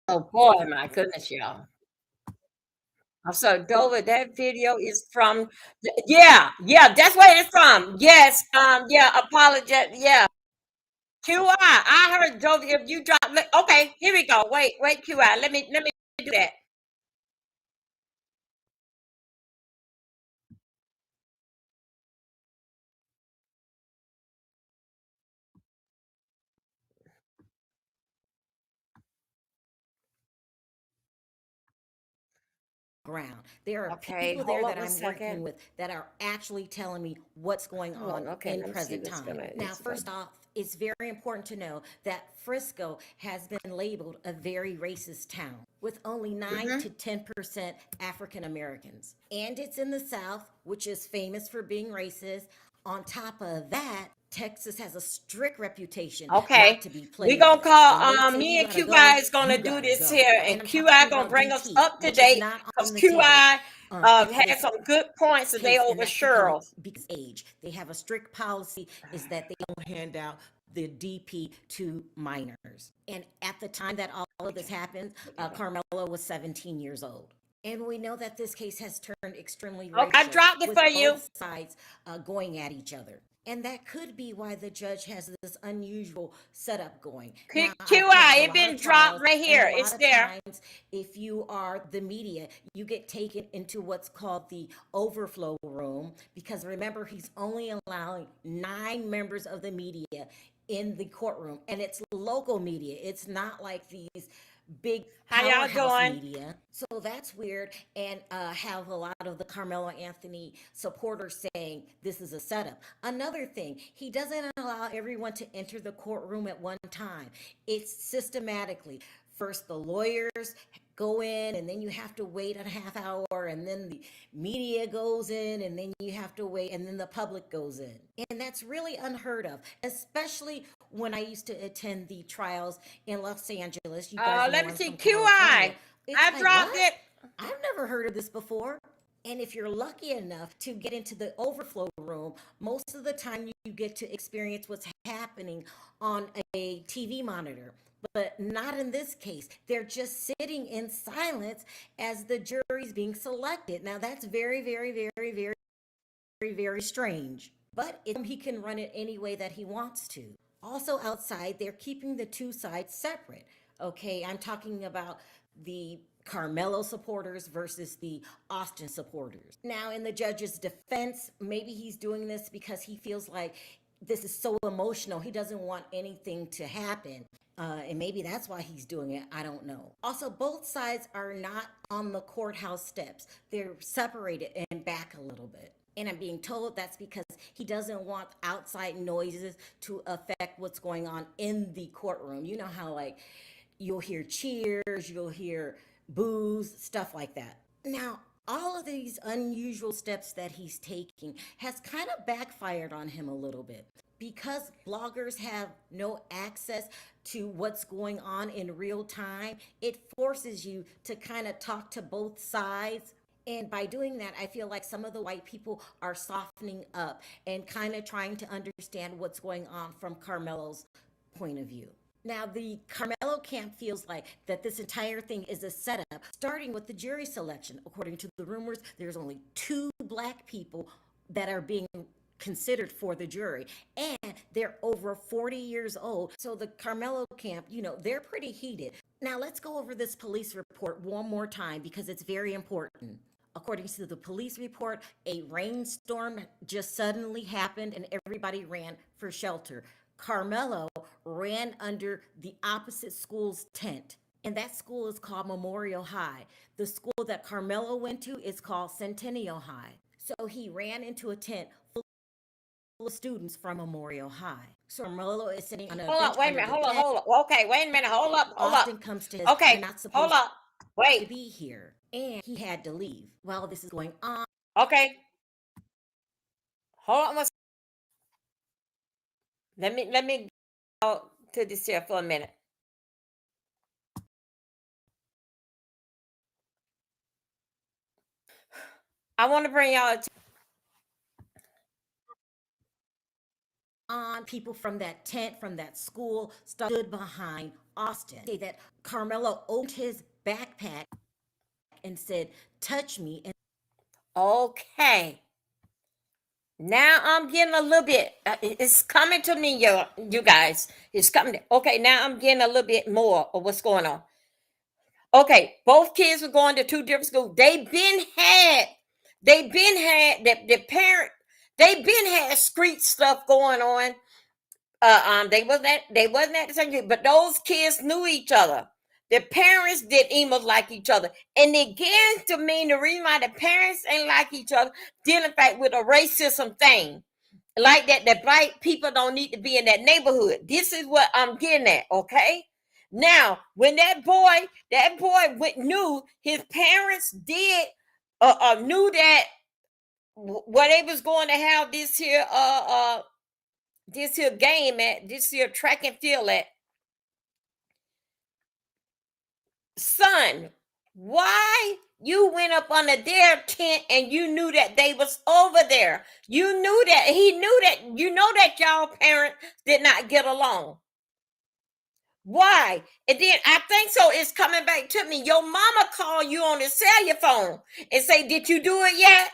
Oh boy, my goodness, y'all. I'm sorry, Dover, that video is from yeah, that's where it's from. Yes, yeah, apologize. Yeah. QI. I heard Dover if you drop okay, here we go. Wait, QI. Let me do that. Ground. There are Okay, people there hold that on a I'm working second. with that are actually telling me what's going Hold on on, okay, in let me see present what's time. gonna Now, first off, it's very important to know that Frisco has been labeled a very racist town with only 9 to 10% African Americans. And it's in the South, which is famous for being racist. On top of that, Texas has a strict reputation Okay. not to be We played gonna with. call When they say me you and gotta QI go, is gonna you do gotta this go. here, And and I'm QI talking gonna about bring us DT, up to which is date not because on the table QI for had this some good points today case, and over that's because Cheryl. age. They have a strict policy is that they don't hand out the DP to minors. And at the time that all of this happened, Carmelo was 17 years old. And we know that this case has turned extremely Okay, I racial dropped it with for you. both sides going at each other. And that could be why the judge has this unusual setup going. Now, I've covered QI, a it lot of been dropped trials, right and a here. lot It's of there. times, if you are the media, you get taken into what's called the overflow room because remember, he's only allowing 9 members of the media in the courtroom, and it's local media. It's not like these big How y'all powerhouse doing? media. So that's weird. And have a lot of the Carmelo Anthony supporters saying this is a setup. Another thing, he doesn't allow everyone to enter the courtroom at one time. It's systematically. First, the lawyers go in, and then you have to wait a half hour, and then the media goes in, and then you have to wait, and then the public goes in. And that's really unheard of, especially when I used to attend the trials in Los Angeles. You guys know Let me I'm see. from QI. California. It's I like, dropped what? it. I've never heard of this before. And if you're lucky enough to get into the overflow room, most of the time you get to experience what's happening on a TV monitor. But not in this case. They're just sitting in silence as the jury's being selected. Now, that's very, very, very, very, very, very strange. But he can run it any way that he wants to. Also, outside, they're keeping the two sides separate. Okay, I'm talking about the Carmelo supporters versus the Austin supporters. Now, in the judge's defense, maybe he's doing this because he feels like this is so emotional. He doesn't want anything to happen. And maybe that's why he's doing it. I don't know. Also, both sides are not on the courthouse steps, they're separated and back a little bit. And I'm being told that's because he doesn't want outside noises to affect what's going on in the courtroom. You know how, like, you'll hear cheers, you'll hear boos, stuff like that. Now, all of these unusual steps that he's taking has kind of backfired on him a little bit because bloggers have no access to what's going on in real time. It forces you to kind of talk to both sides, And by doing that, I feel like some of the white people are softening up and kind of trying to understand what's going on from Carmelo's point of view. Now, the Carmelo camp feels like that this entire thing is a setup, starting with the jury selection. According to the rumors, there's only 2 black people that are being considered for the jury, and they're over 40 years old. So the Carmelo camp, they're pretty heated. Now, let's go over this police report one more time because it's very important. According to the police report, a rainstorm just suddenly happened and everybody ran for shelter. Carmelo ran under the opposite school's tent, and that school is called Memorial High. The school that Carmelo went to is called Centennial High. So he ran into a tent full of students from Memorial High. So Carmelo is sitting on a Hold bench up, wait a under minute, the tent. hold up. Okay, wait a minute, hold up. Austin comes to his, Okay, you're not supposed hold up. to Wait. be here. And he had to leave. While this is going on. Okay. Hold on. Let me go to this here for a minute. I want to bring y'all on people from that tent, from that school, stood behind Austin. Say that Carmelo opened his backpack and said, "Touch me." And okay. Now I'm getting a little bit. It's coming to me, you guys. It's coming. Okay, now I'm getting a little bit more of what's going on. Okay, both kids were going to 2 different schools. They've been had the parent. They've been had street stuff going on. They wasn't at the same time, but those kids knew each other. The parents didn't even like each other, and it begins to mean the reason why the parents ain't like each other, dealing fact with a racism thing, like that. The black people don't need to be in that neighborhood. This is what I'm getting at. Okay, now when that boy knew his parents did knew that what they was going to have this here game at, this here track and field at. Son, why you went up under their tent and you knew that they was over there? You knew that he knew that, that y'all parents did not get along. Why? And then I think so it's coming back to me. Your mama called you on the cellular phone and say, "Did you do it yet?"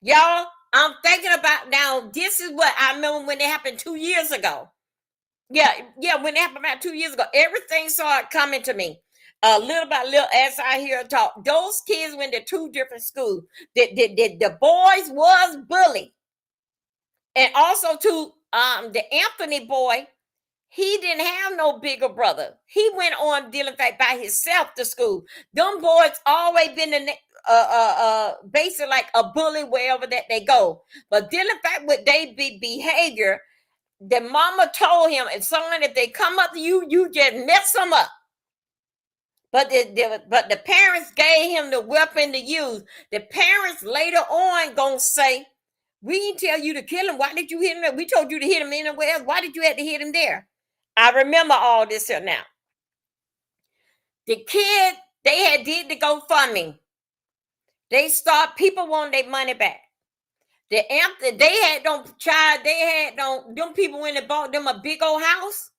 Y'all, I'm thinking about now. This is what I remember when it happened 2 years ago. Yeah, when it happened about 2 years ago, everything started coming to me. Little by little, as I hear talk, those kids went to 2 different schools. The boys was bullied, and also to the Anthony boy, he didn't have no bigger brother. He went on dealing fact by himself to school. Them boys always been in basically like a bully wherever that they go. But dealing fact with they behavior. The mama told him, and son, if they come up to you, you just mess them up. But the parents gave him the weapon to use. The parents later on gonna say, "We didn't tell you to kill him. Why did you hit him? We told you to hit him anywhere else. Why did you have to hit him there?" I remember all this here now. The kid, they had did the GoFundMe. They start, people want their money back. Them people went and bought them a big old house.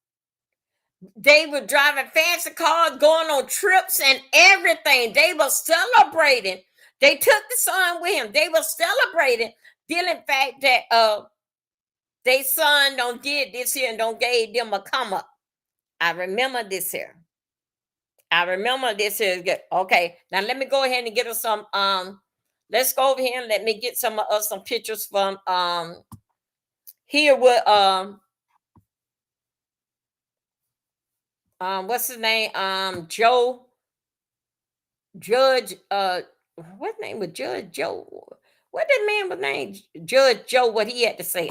They were driving fancy cars, going on trips and everything. They were celebrating. They took the son with him. They were celebrating. Dealing fact that their son don't did this here and don't gave them a come up. I remember this here. Okay, now let me go ahead and get us some let's go over here and let me get some pictures from here with what's his name? Judge what name was Judge Joe? What that man was named? Judge Joe, what he had to say.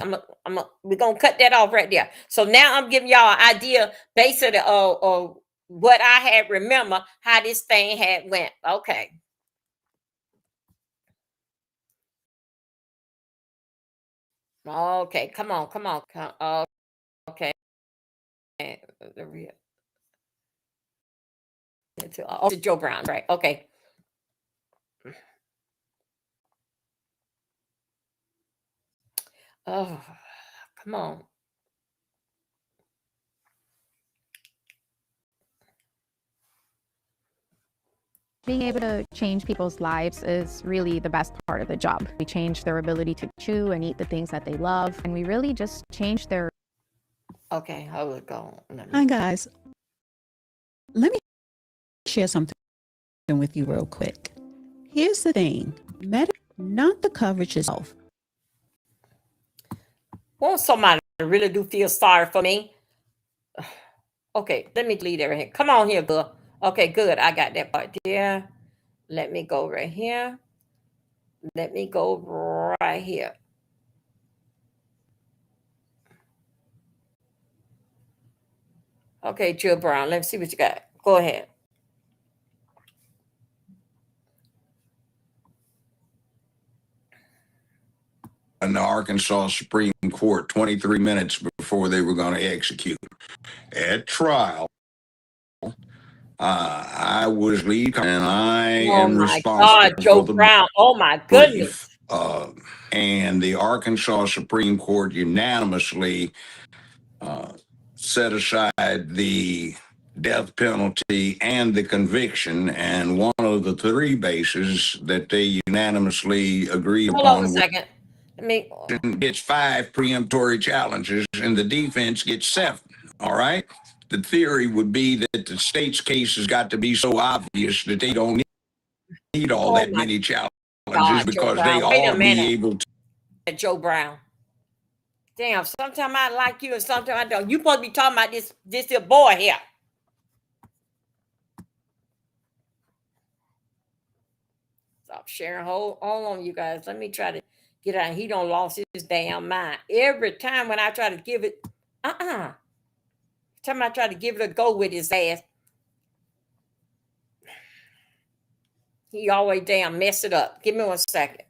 We're gonna cut that off right there. So now I'm giving y'all an idea basically of what I had remember how this thing had went. Okay. Okay, come on. Okay. To Joe Brown, right? Okay. Oh, come on. Being able to change people's lives is really the best part of the job. We change their ability to chew and eat the things that they love, and we really just change their... Okay, hold it, go. Hi, guys. Let me share something with you real quick. Here's the thing. Not the coverage itself. Won't somebody really do feel sorry for me? Okay, let me delete everything. Come on here, girl. Okay, good. I got that part there. Let me go right here. Let me go right here. Okay, Jill Brown. Let me see what you got. Go ahead. In the Arkansas Supreme Court 23 minutes before they were going to execute. At trial, I was lead and I am responsible Joe for the Brown. Oh my goodness. brief. And the Arkansas Supreme Court unanimously set aside the death penalty and the conviction, and one of the three bases that they unanimously agreed Hold on upon a second. Let me. gets 5 preemptory challenges and the defense gets 7. All right. The theory would be that the state's case has got to be so obvious that they don't need all that many challenges because they ought to be able to. Joe Brown. Damn, sometimes I like you and sometimes I don't. You supposed to be talking about this here boy here. Stop sharing. Hold on, you guys. Let me try to get out. He don't lost his damn mind. Every time when I try to give it, time I try to give it a go with his ass, he always damn mess it up. Give me 1 second.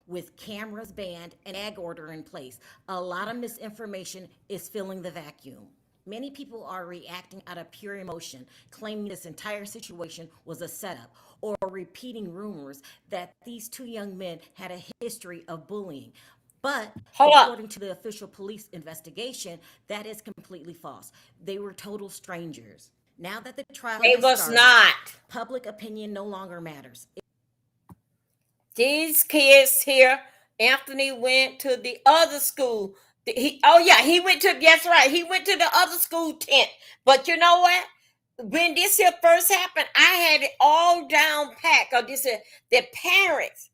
With cameras banned and ag order in place, a lot of misinformation is filling the vacuum. Many people are reacting out of pure emotion, claiming this entire situation was a setup, or repeating rumors that these two young men had a history of bullying. But according to the official police investigation, that is completely false. They were total strangers. Now that the trial has started, public opinion no longer matters. These kids here, Anthony went to the other school. He went to, that's right, he went to the other school tent. But you know what? When this here first happened, I had it all down pat. Because the parents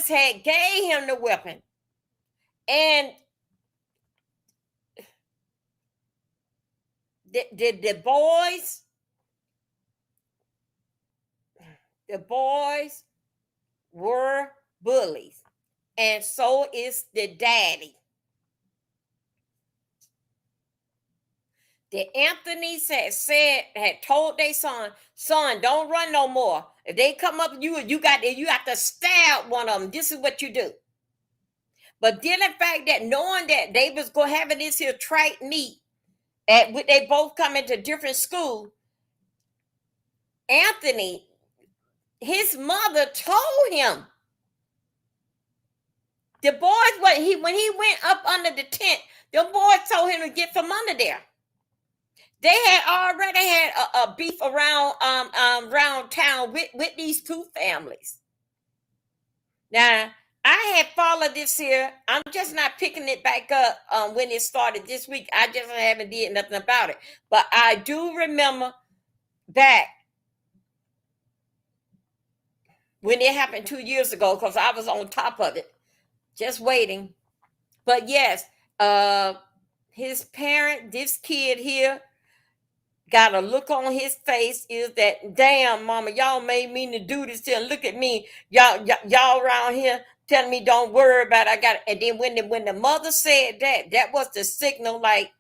had gave him the weapon. And the boys were bullies. And so is the daddy. The Anthony's had told their son, don't run no more. If they come up, you got to stab one of them. This is what you do. But then the fact that knowing that they was going to have this here track meet, they both come into different school. Anthony, his mother told him. The boys, when he went up under the tent, the boys told him to get from under there. They had already had a beef around town with these two families. Now, I had followed this here. I'm just not picking it back up when it started this week. I just haven't did nothing about it. But I do remember back when it happened 2 years ago, because I was on top of it, just waiting. But yes, his parent, this kid here, got a look on his face is that, damn, mama, y'all made me to do this here. Look at me. Y'all around here telling me don't worry about it. I got it. And then when the mother said that was the signal, like,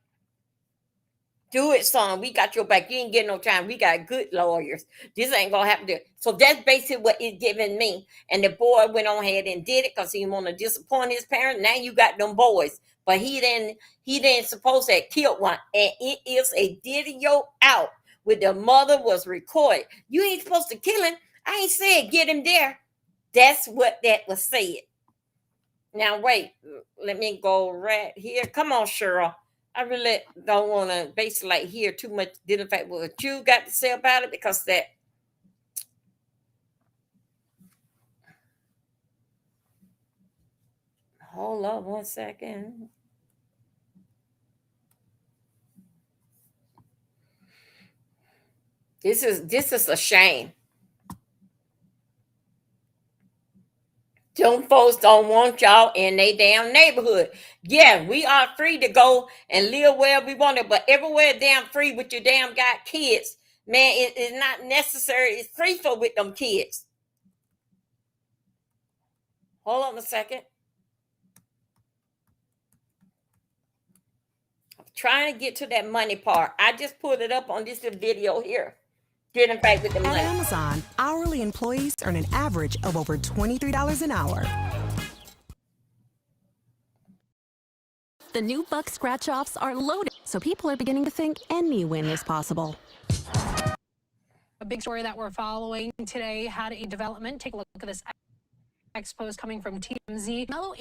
do it, son. We got your back. You ain't getting no time. We got good lawyers. This ain't gonna happen to you. So that's basically what it's giving me. And the boy went on ahead and did it because he didn't want to disappoint his parents. Now you got them boys. But he didn't supposed to have killed one. And it is a video out where the mother was recorded. You ain't supposed to kill him. I ain't said get him there. That's what that was said. Now wait, let me go right here. Come on, Cheryl. I really don't want to basically like hear too much different fact what you got to say about it because that. Hold up 1 second. This is a shame. Them folks don't want y'all in their damn neighborhood. Yeah, we are free to go and live where we want it, but everywhere damn free with your damn got kids. Man, it is not necessary. It's free for with them kids. Hold on a second. I'm trying to get to that money part. I just put it up on this video here. Getting back with the money. At Amazon, hourly employees earn an average of over $23 an hour. The new Buck scratch-offs are loaded, so people are beginning to think any win is possible. A big story that we're following today had a development. Take a look at this expose coming from TMZ. Mello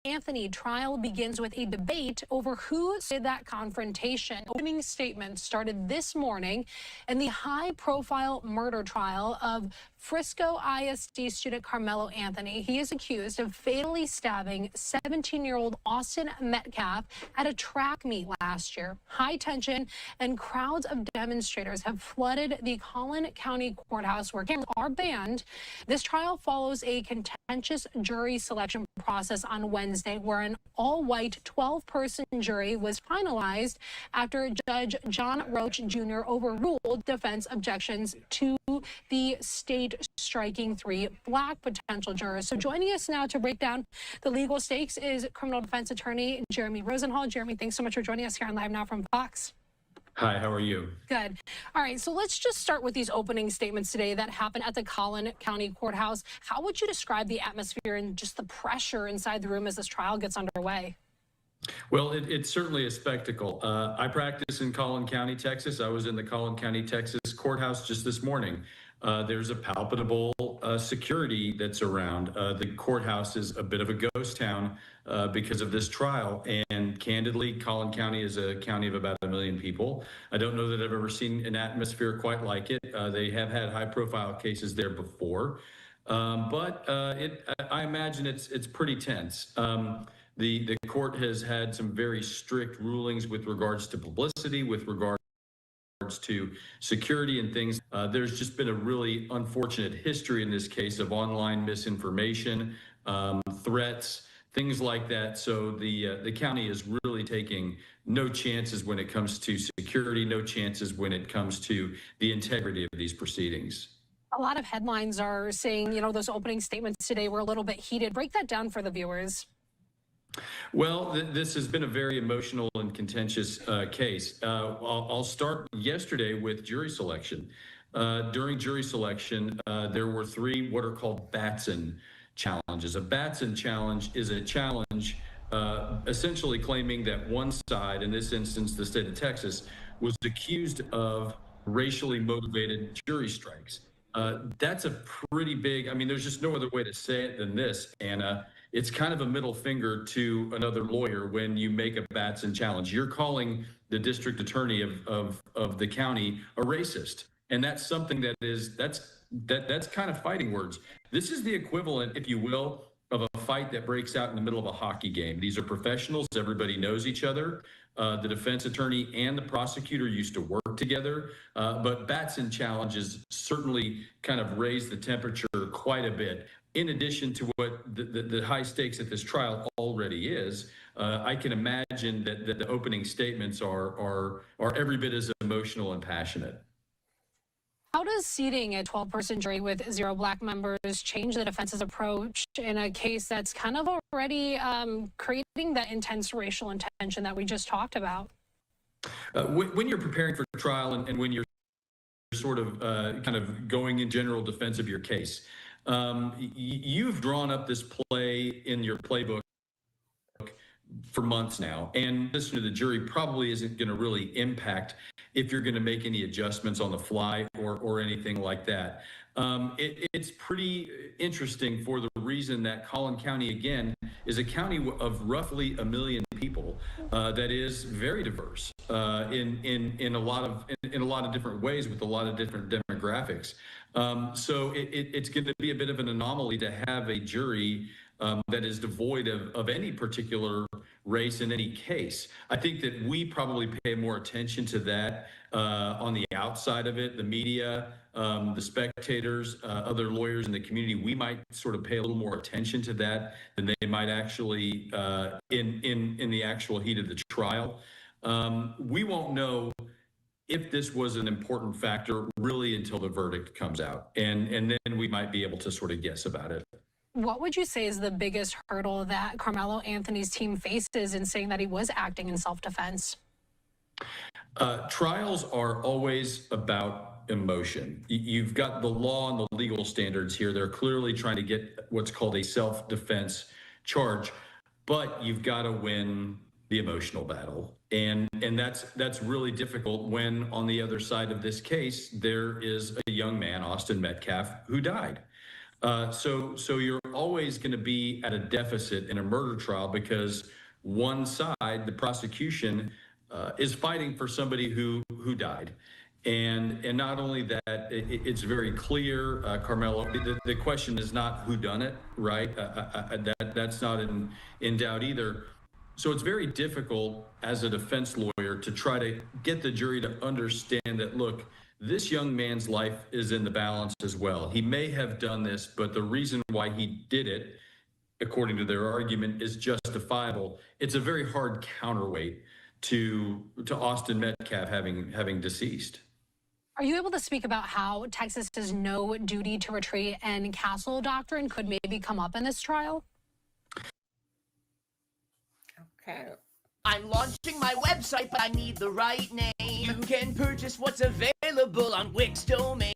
Anthony trial begins with a debate over who did that confrontation. Opening statements started this morning in the high-profile murder trial of Frisco ISD student Carmelo Anthony. He is accused of fatally stabbing 17-year-old Austin Metcalf at a track meet last year. High tension and crowds of demonstrators have flooded the Collin County Courthouse where cameras are banned. This trial follows a contentious jury selection process on Wednesday, where an all-white 12-person jury was finalized after Judge John Roach Jr. overruled defense objections to the state striking 3 black potential jurors. So joining us now to break down the legal stakes is criminal defense attorney Jeremy Rosenhall. Jeremy, thanks so much for joining us here on Live Now from Fox. Hi, how are you? Good. All right, so let's just start with these opening statements today that happened at the Collin County Courthouse. How would you describe the atmosphere and just the pressure inside the room as this trial gets underway? Well, it's certainly a spectacle. I practice in Collin County, Texas. I was in the Collin County, Texas courthouse just this morning. There's a palpable security that's around. The courthouse is a bit of a ghost town because of this trial. And candidly, Collin County is a county of about 1 million people. I don't know that I've ever seen an atmosphere quite like it. They have had high-profile cases there before. But I imagine it's pretty tense. The court has had some very strict rulings with regards to publicity, with regards to security and things. There's just been a really unfortunate history in this case of online misinformation, threats, things like that. So the county is really taking no chances when it comes to security, no chances when it comes to the integrity of these proceedings. A lot of headlines are saying, you know, those opening statements today were a little bit heated. Break that down for the viewers. Well, this has been a very emotional and contentious case. I'll start yesterday with jury selection. During jury selection, there were 3 what are called Batson challenges. A Batson challenge is a challenge essentially claiming that one side, in this instance, the state of Texas, was accused of racially motivated jury strikes. That's a pretty big, I mean, there's just no other way to say it than this, Anna. It's kind of a middle finger to another lawyer when you make a Batson challenge. You're calling the district attorney of the county a racist. And that's something that's kind of fighting words. This is the equivalent, if you will, of a fight that breaks out in the middle of a hockey game. These are professionals. Everybody knows each other. The defense attorney and the prosecutor used to work together, but Batson challenges certainly kind of raised the temperature quite a bit. In addition to what the high stakes at this trial already is, I can imagine that the opening statements are every bit as emotional and passionate. How does seating a 12-person jury with 0 black members change the defense's approach in a case that's kind of already creating that intense racial tension that we just talked about? When you're preparing for trial and when you're sort of kind of going in general defense of your case, you've drawn up this play in your playbook for months now, and listening to the jury probably isn't going to really impact if you're going to make any adjustments on the fly or anything like that. It's pretty interesting for the reason that Collin County, again, is a county of roughly 1 million people that is very diverse in a lot of different ways with a lot of different demographics. So it's going to be a bit of an anomaly to have a jury that is devoid of any particular race in any case. I think that we probably pay more attention to that on the outside of it, the media, the spectators, other lawyers in the community. We might sort of pay a little more attention to that than they might actually in the actual heat of the trial. We won't know if this was an important factor really until the verdict comes out, and then we might be able to sort of guess about it. What would you say is the biggest hurdle that Carmelo Anthony's team faces in saying that he was acting in self-defense? Trials are always about emotion. You've got the law and the legal standards here. They're clearly trying to get what's called a self-defense charge, but you've got to win the emotional battle. And that's really difficult when on the other side of this case, there is a young man, Austin Metcalf, who died. So you're always going to be at a deficit in a murder trial because one side, the prosecution, is fighting for somebody who died. And not only that, it's very clear, Carmelo, the question is not who done it, right? That's not in doubt either. So it's very difficult as a defense lawyer to try to get the jury to understand that, look, this young man's life is in the balance as well. He may have done this, but the reason why he did it, according to their argument, is justifiable. It's a very hard counterweight to Austin Metcalf having deceased. Are you able to speak about how Texas's no duty to retreat and castle doctrine could maybe come up in this trial? Okay. I'm launching my website, but I need the right name. You can purchase what's available on Wix domains.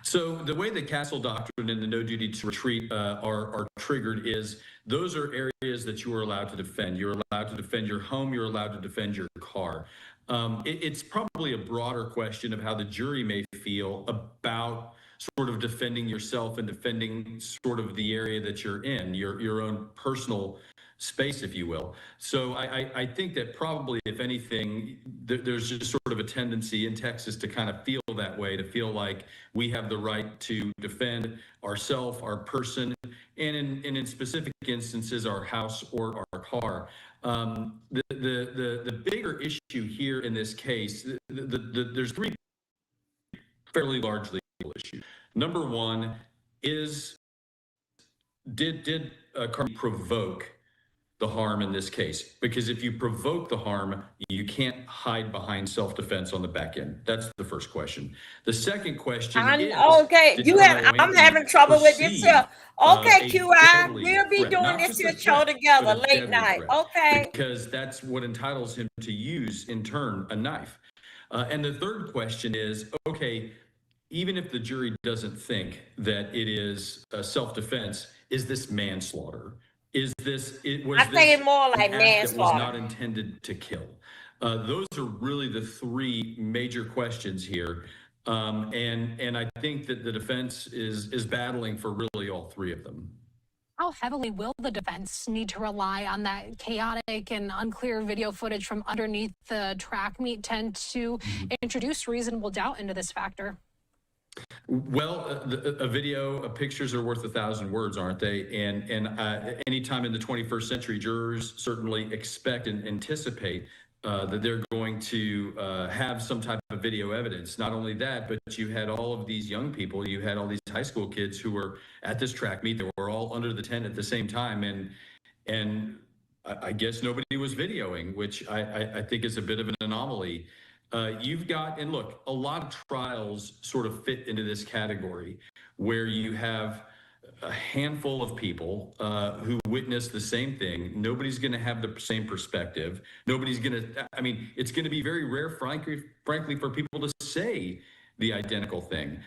So the way the castle doctrine and the no duty to retreat are triggered is those are areas that you are allowed to defend. You're allowed to defend your home. You're allowed to defend your car. It's probably a broader question of how the jury may feel about sort of defending yourself and defending sort of the area that you're in, your own personal space, if you will. So I think that probably, if anything, there's just sort of a tendency in Texas to kind of feel that way, to feel like we have the right to defend ourselves, our person, and in specific instances, our house or our car. The bigger issue here in this case, there's three fairly large legal issues. Number one is, did Carmelo provoke the harm in this case? Because if you provoke the harm, you can't hide behind self-defense on the back end. That's the first question. The second question is, okay, I'm having trouble with this here. Okay, QI, we'll be doing this here show together late night. Okay. Because that's what entitles him to use, in turn, a knife. And the third question is, okay, even if the jury doesn't think that it is self-defense, is this manslaughter? Was this more like an act that was not intended to kill? Those are really the three major questions here. And I think that the defense is battling for really all three of them. How heavily will the defense need to rely on that chaotic and unclear video footage from underneath the track meet tent to introduce reasonable doubt into this factor? Well, pictures are worth 1,000 words, aren't they? And anytime in the 21st century, jurors certainly expect and anticipate that they're going to have some type of video evidence. Not only that, but you had all of these young people, you had all these high school kids who were at this track meet. They were all under the tent at the same time. And I guess nobody was videoing, which I think is a bit of an anomaly. You've got, and look, a lot of trials sort of fit into this category where you have a handful of people who witness the same thing. Nobody's going to have the same perspective. Nobody's going to, it's going to be very rare, frankly, for people to say the identical thing.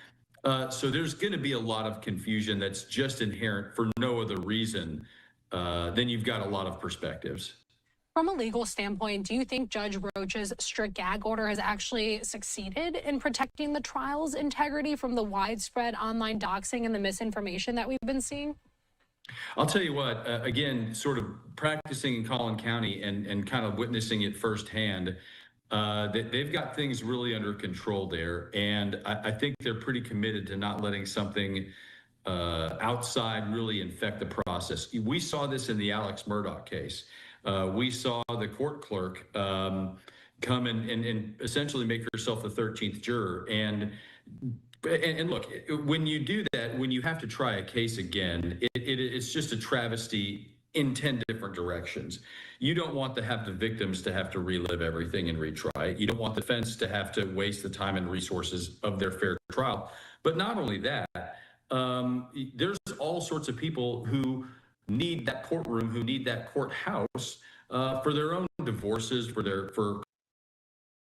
So there's going to be a lot of confusion that's just inherent for no other reason than you've got a lot of perspectives. From a legal standpoint, do you think Judge Roach's strict gag order has actually succeeded in protecting the trial's integrity from the widespread online doxing and the misinformation that we've been seeing? I'll tell you what, again, sort of practicing in Collin County and kind of witnessing it firsthand, they've got things really under control there. And I think they're pretty committed to not letting something outside really infect the process. We saw this in the Alex Murdaugh case. We saw the court clerk come and essentially make herself the 13th juror. And look, when you do that, when you have to try a case again, it's just a travesty in 10 different directions. You don't want to have the victims to have to relive everything and retry it. You don't want the defense to have to waste the time and resources of their fair trial. But not only that, there's all sorts of people who need that courtroom, who need that courthouse for their own divorces, for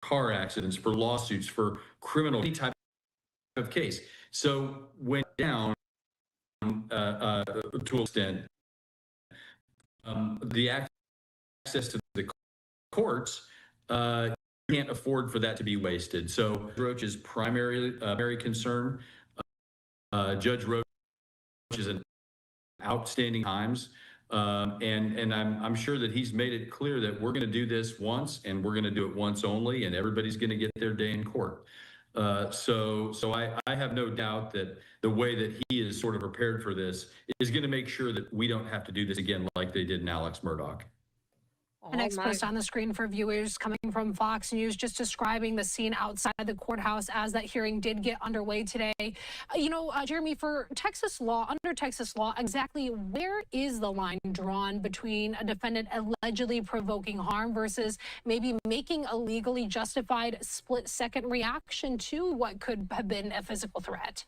car accidents, for lawsuits, for criminal, any type of case. So when down to an extent, the access to the courts can't afford for that to be wasted. So Roach's primary concern, Judge Roach is an outstanding times. And I'm sure that he's made it clear that we're going to do this once and we're going to do it once only, and everybody's going to get their day in court. So I have no doubt that the way that he is sort of prepared for this is going to make sure that we don't have to do this again like they did in Alex Murdaugh. The next post on the screen for viewers coming from Fox News, just describing the scene outside the courthouse as that hearing did get underway today. Jeremy, for Texas law, under Texas law, exactly where is the line drawn between a defendant allegedly provoking harm versus maybe making a legally justified split-second reaction to what could have been a physical threat?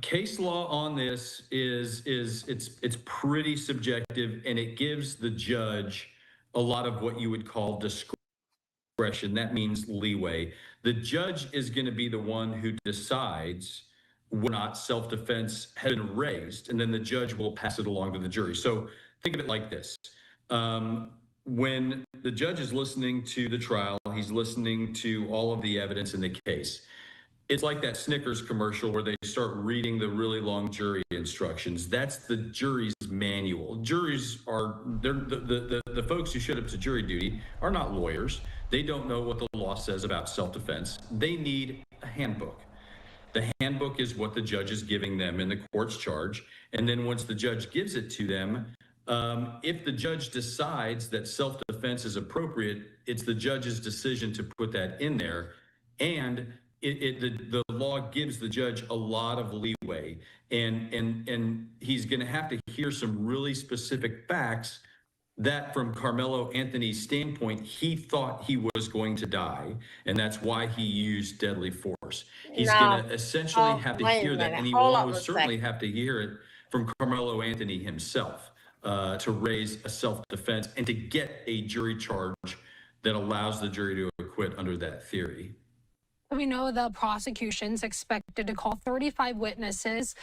Case law on this it's pretty subjective, and it gives the judge a lot of what you would call discretion. That means leeway. The judge is going to be the one who decides whether or not self-defense has been raised, and then the judge will pass it along to the jury. So think of it like this. When the judge is listening to the trial, he's listening to all of the evidence in the case. It's like that Snickers commercial where they start reading the really long jury instructions. That's the jury's manual. Juries are, the folks who showed up to jury duty are not lawyers. They don't know what the law says about self-defense. They need a handbook. The handbook is what the judge is giving them in the court's charge. And then once the judge gives it to them, if the judge decides that self-defense is appropriate, it's the judge's decision to put that in there. And the law gives the judge a lot of leeway, and he's going to have to hear some really specific facts that, from Carmelo Anthony's standpoint, he thought he was going to die, and that's why he used deadly force. He's going to essentially have to hear that, and he will almost certainly have to hear it from Carmelo Anthony himself to raise a self-defense and to get a jury charge that allows the jury to acquit under that theory. We know the prosecution's expected to call 35 witnesses.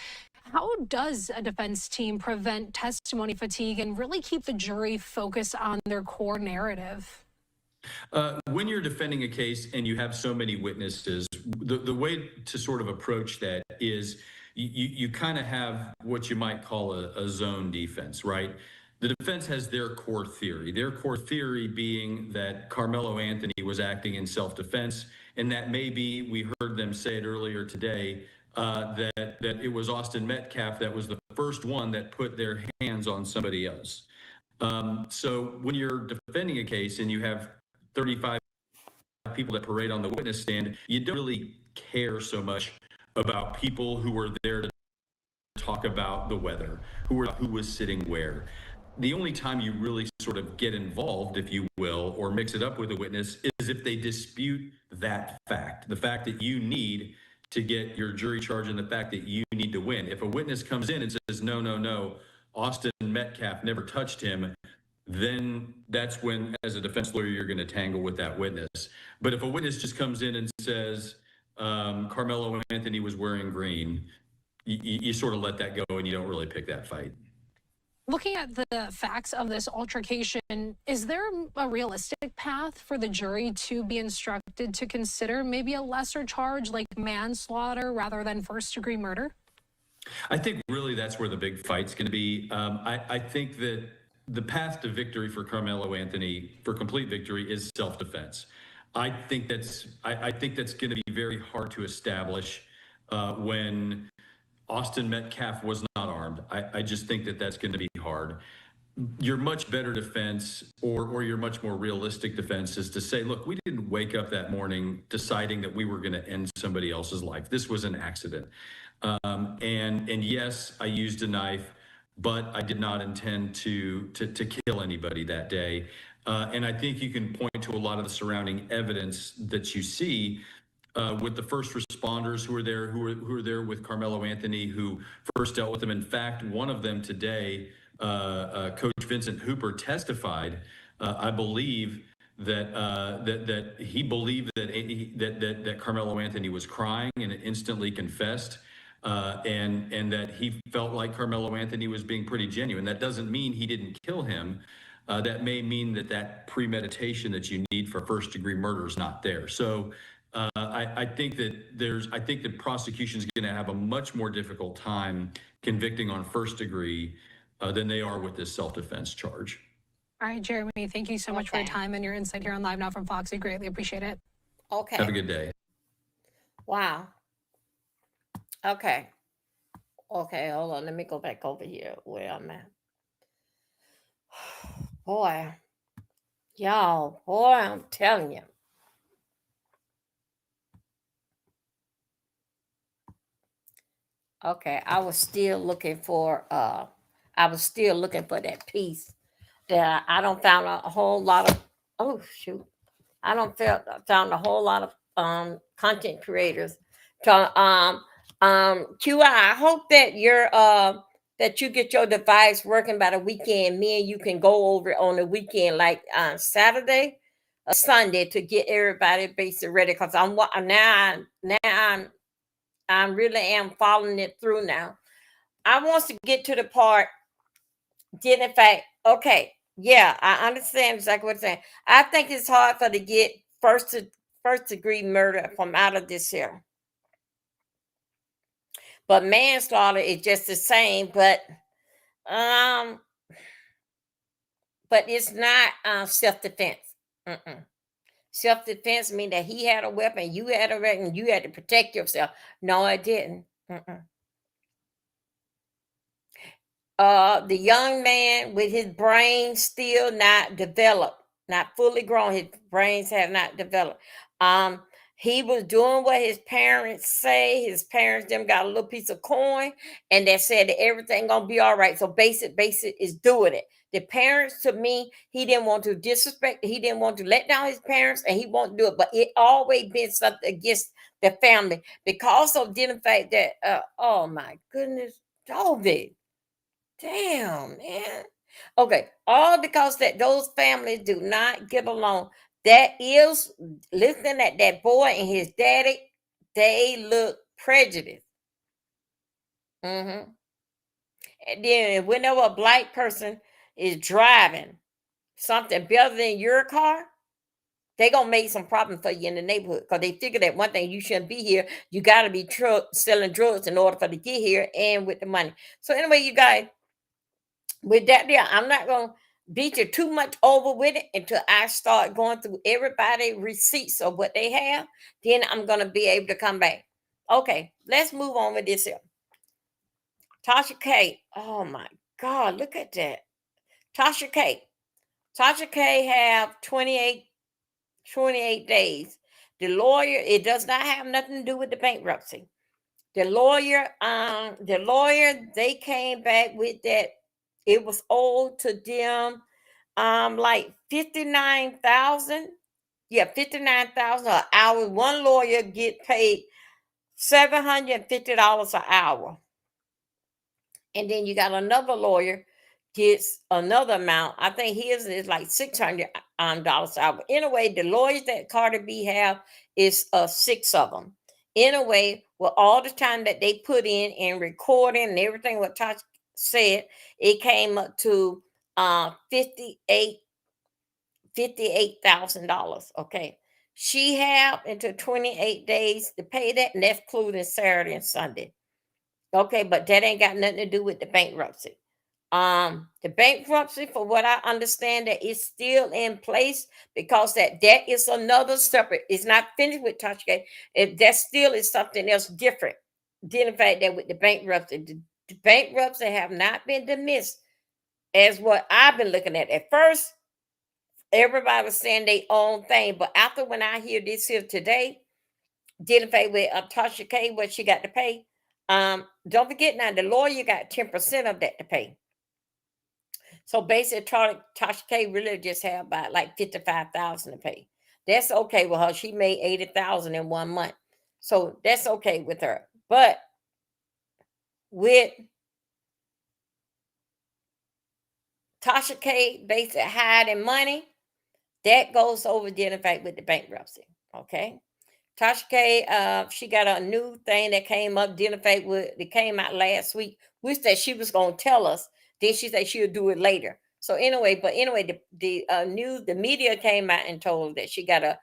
How does a defense team prevent testimony fatigue and really keep the jury focused on their core narrative? When you're defending a case and you have so many witnesses, the way to sort of approach that is you kind of have what you might call a zone defense, right? The defense has their core theory being that Carmelo Anthony was acting in self-defense, and that maybe, we heard them say it earlier today, that it was Austin Metcalf that was the first one that put their hands on somebody else. So when you're defending a case and you have 35 people that parade on the witness stand, you don't really care so much about people who were there to talk about the weather, who was sitting where. The only time you really sort of get involved, if you will, or mix it up with a witness is if they dispute that fact, the fact that you need to get your jury charge and the fact that you need to win. If a witness comes in and says, no, Austin Metcalf never touched him, then that's when, as a defense lawyer, you're going to tangle with that witness. But if a witness just comes in and says, Carmelo Anthony was wearing green, you sort of let that go and you don't really pick that fight. Looking at the facts of this altercation, is there a realistic path for the jury to be instructed to consider maybe a lesser charge like manslaughter rather than first-degree murder? I think really that's where the big fight's going to be. I think that the path to victory for Carmelo Anthony, for complete victory, is self-defense. I think that's going to be very hard to establish when Austin Metcalf was not armed. I just think that that's going to be hard. Your much better defense, or your much more realistic defense, is to say, look, we didn't wake up that morning deciding that we were going to end somebody else's life. This was an accident. And yes, I used a knife, but I did not intend to kill anybody that day. And I think you can point to a lot of the surrounding evidence that you see with the first responders who were there with Carmelo Anthony, who first dealt with him. In fact, one of them today, Coach Vincent Hooper, testified, I believe, that he believed that Carmelo Anthony was crying and instantly confessed, and that he felt like Carmelo Anthony was being pretty genuine. That doesn't mean he didn't kill him. That may mean that premeditation that you need for first-degree murder is not there. So I think that the prosecution is going to have a much more difficult time convicting on first degree than they are with this self-defense charge. All right, Jeremy, thank you so much for your time and your insight here on Live Now from Fox. We greatly appreciate it. Okay. Have a good day. Wow. Okay. Okay, hold on. Let me go back over here where I'm at. Boy. Y'all, boy, I'm telling you. Okay, I was still looking for that piece that I don't found a whole lot of. Oh shoot, I don't found a whole lot of content creators. To QI, I hope that that you get your device working by the weekend. Me and you can go over it on the weekend, like Saturday or Sunday, to get everybody basically ready. Because I really am following it through now. I want to get to the part. Did in fact, okay, yeah, I understand exactly what you're saying. I think it's hard for to get first degree murder from out of this here. But manslaughter is just the same, but it's not self-defense. Self-defense means that he had a weapon, you had a weapon, you had to protect yourself. No, it didn't. The young man with his brain still not developed, not fully grown, his brains have not developed. He was doing what his parents say. His parents them got a little piece of coin and they said that everything gonna be all right. So basic is doing it. The parents, to me, he didn't want to disrespect, he didn't want to let down his parents, and he won't do it. But it always been something against the family because of the fact that oh my goodness, Toby. Damn, man. Okay, all because that those families do not get along. That is, listening at that boy and his daddy, they look prejudiced. And then whenever a black person is driving something better than your car, they gonna make some problem for you in the neighborhood because they figure that one thing, you shouldn't be here. You got to be selling drugs in order for to get here and with the money. So anyway, you guys. With that there, I'm not gonna beat you too much over with it until I start going through everybody receipts of what they have. Then I'm gonna be able to come back. Okay, let's move on with this here. Tasha K. Oh my God, look at that. Tasha K. Tasha K have 28 days. The lawyer, it does not have nothing to do with the bankruptcy. The lawyer, they came back with that. It was owed to them like 59,000. Yeah, 59,000 an hour. One lawyer get paid $750 an hour. And then you got another lawyer gets another amount. I think his is like $600 an hour. Anyway, the lawyers that Cardi B have is 6 of them. in a way, with all the time that they put in recording and everything what Tasha said, it came up to $58,000. Okay. She have until 28 days to pay that, and that's including Saturday and Sunday. Okay, but that ain't got nothing to do with the bankruptcy. The bankruptcy, for what I understand, that is still in place because that is another separate. It's not finished with Tasha K. That still is something else different. Dealing fact that with the bankruptcy, the bankruptcy have not been dismissed as what I've been looking at first. Everybody was saying their own thing, but after when I hear this here today, dealing fact with Tasha K, what she got to pay. Don't forget now, the lawyer got 10% of that to pay. So basically, Tasha K really just have about like 55,000 to pay. That's okay with her. She made 80,000 in 1 month, so that's okay with her. But with Tasha K basically hiding money, that goes over dealing fact with the bankruptcy. Okay. Tasha K, she got a new thing that came up dealing fact with. It came out last week, which that she was gonna tell us. Then she said she'll do it later. So anyway, the media came out and told that she got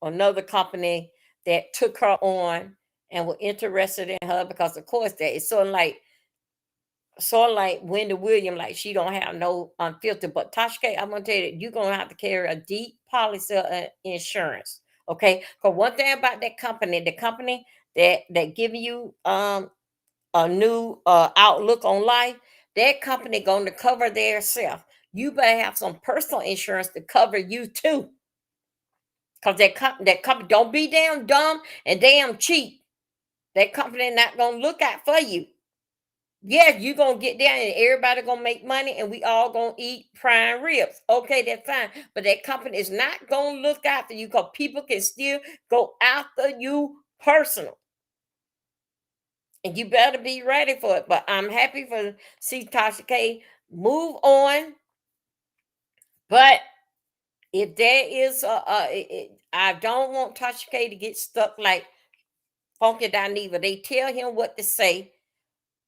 another company that took her on and were interested in her because of course that is sort of like Wendy Williams, like she don't have no unfiltered. But Tasha K, I'm gonna tell you that you're gonna have to carry a deep policy of insurance. Okay. Because one thing about that company, the company that give you a new outlook on life, that company gonna cover their self. You better have some personal insurance to cover you too. Because that company don't be damn dumb and damn cheap. That company not gonna look out for you. Yeah, you gonna get there and everybody gonna make money and we all gonna eat prime ribs. Okay, that's fine. But that company is not gonna look after you because people can still go after you personal. And you better be ready for it. But I'm happy for see Tasha K move on. But if there is I don't want Tasha K to get stuck like Funky Dineva. They tell him what to say.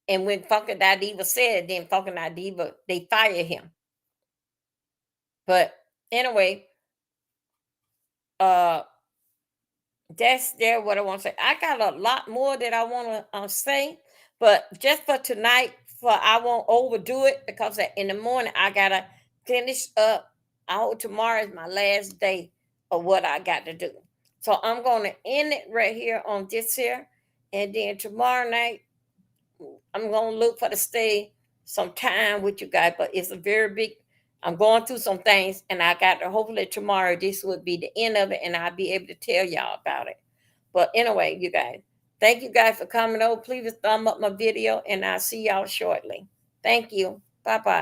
And when Funky Dineva said it, then Funky Dineva, they fire him. But anyway, that's what I want to say. I got a lot more that I want to say, but just for tonight, I won't overdo it because in the morning I gotta finish up. I hope tomorrow is my last day of what I got to do. So I'm gonna end it right here on this here, and then tomorrow night I'm gonna look for to stay some time with you guys. But it's a very big. I'm going through some things, and I got to hopefully tomorrow this would be the end of it, and I'll be able to tell y'all about it. But anyway, you guys, thank you guys for coming over. Please thumb up my video, and I'll see y'all shortly. Thank you. Bye bye.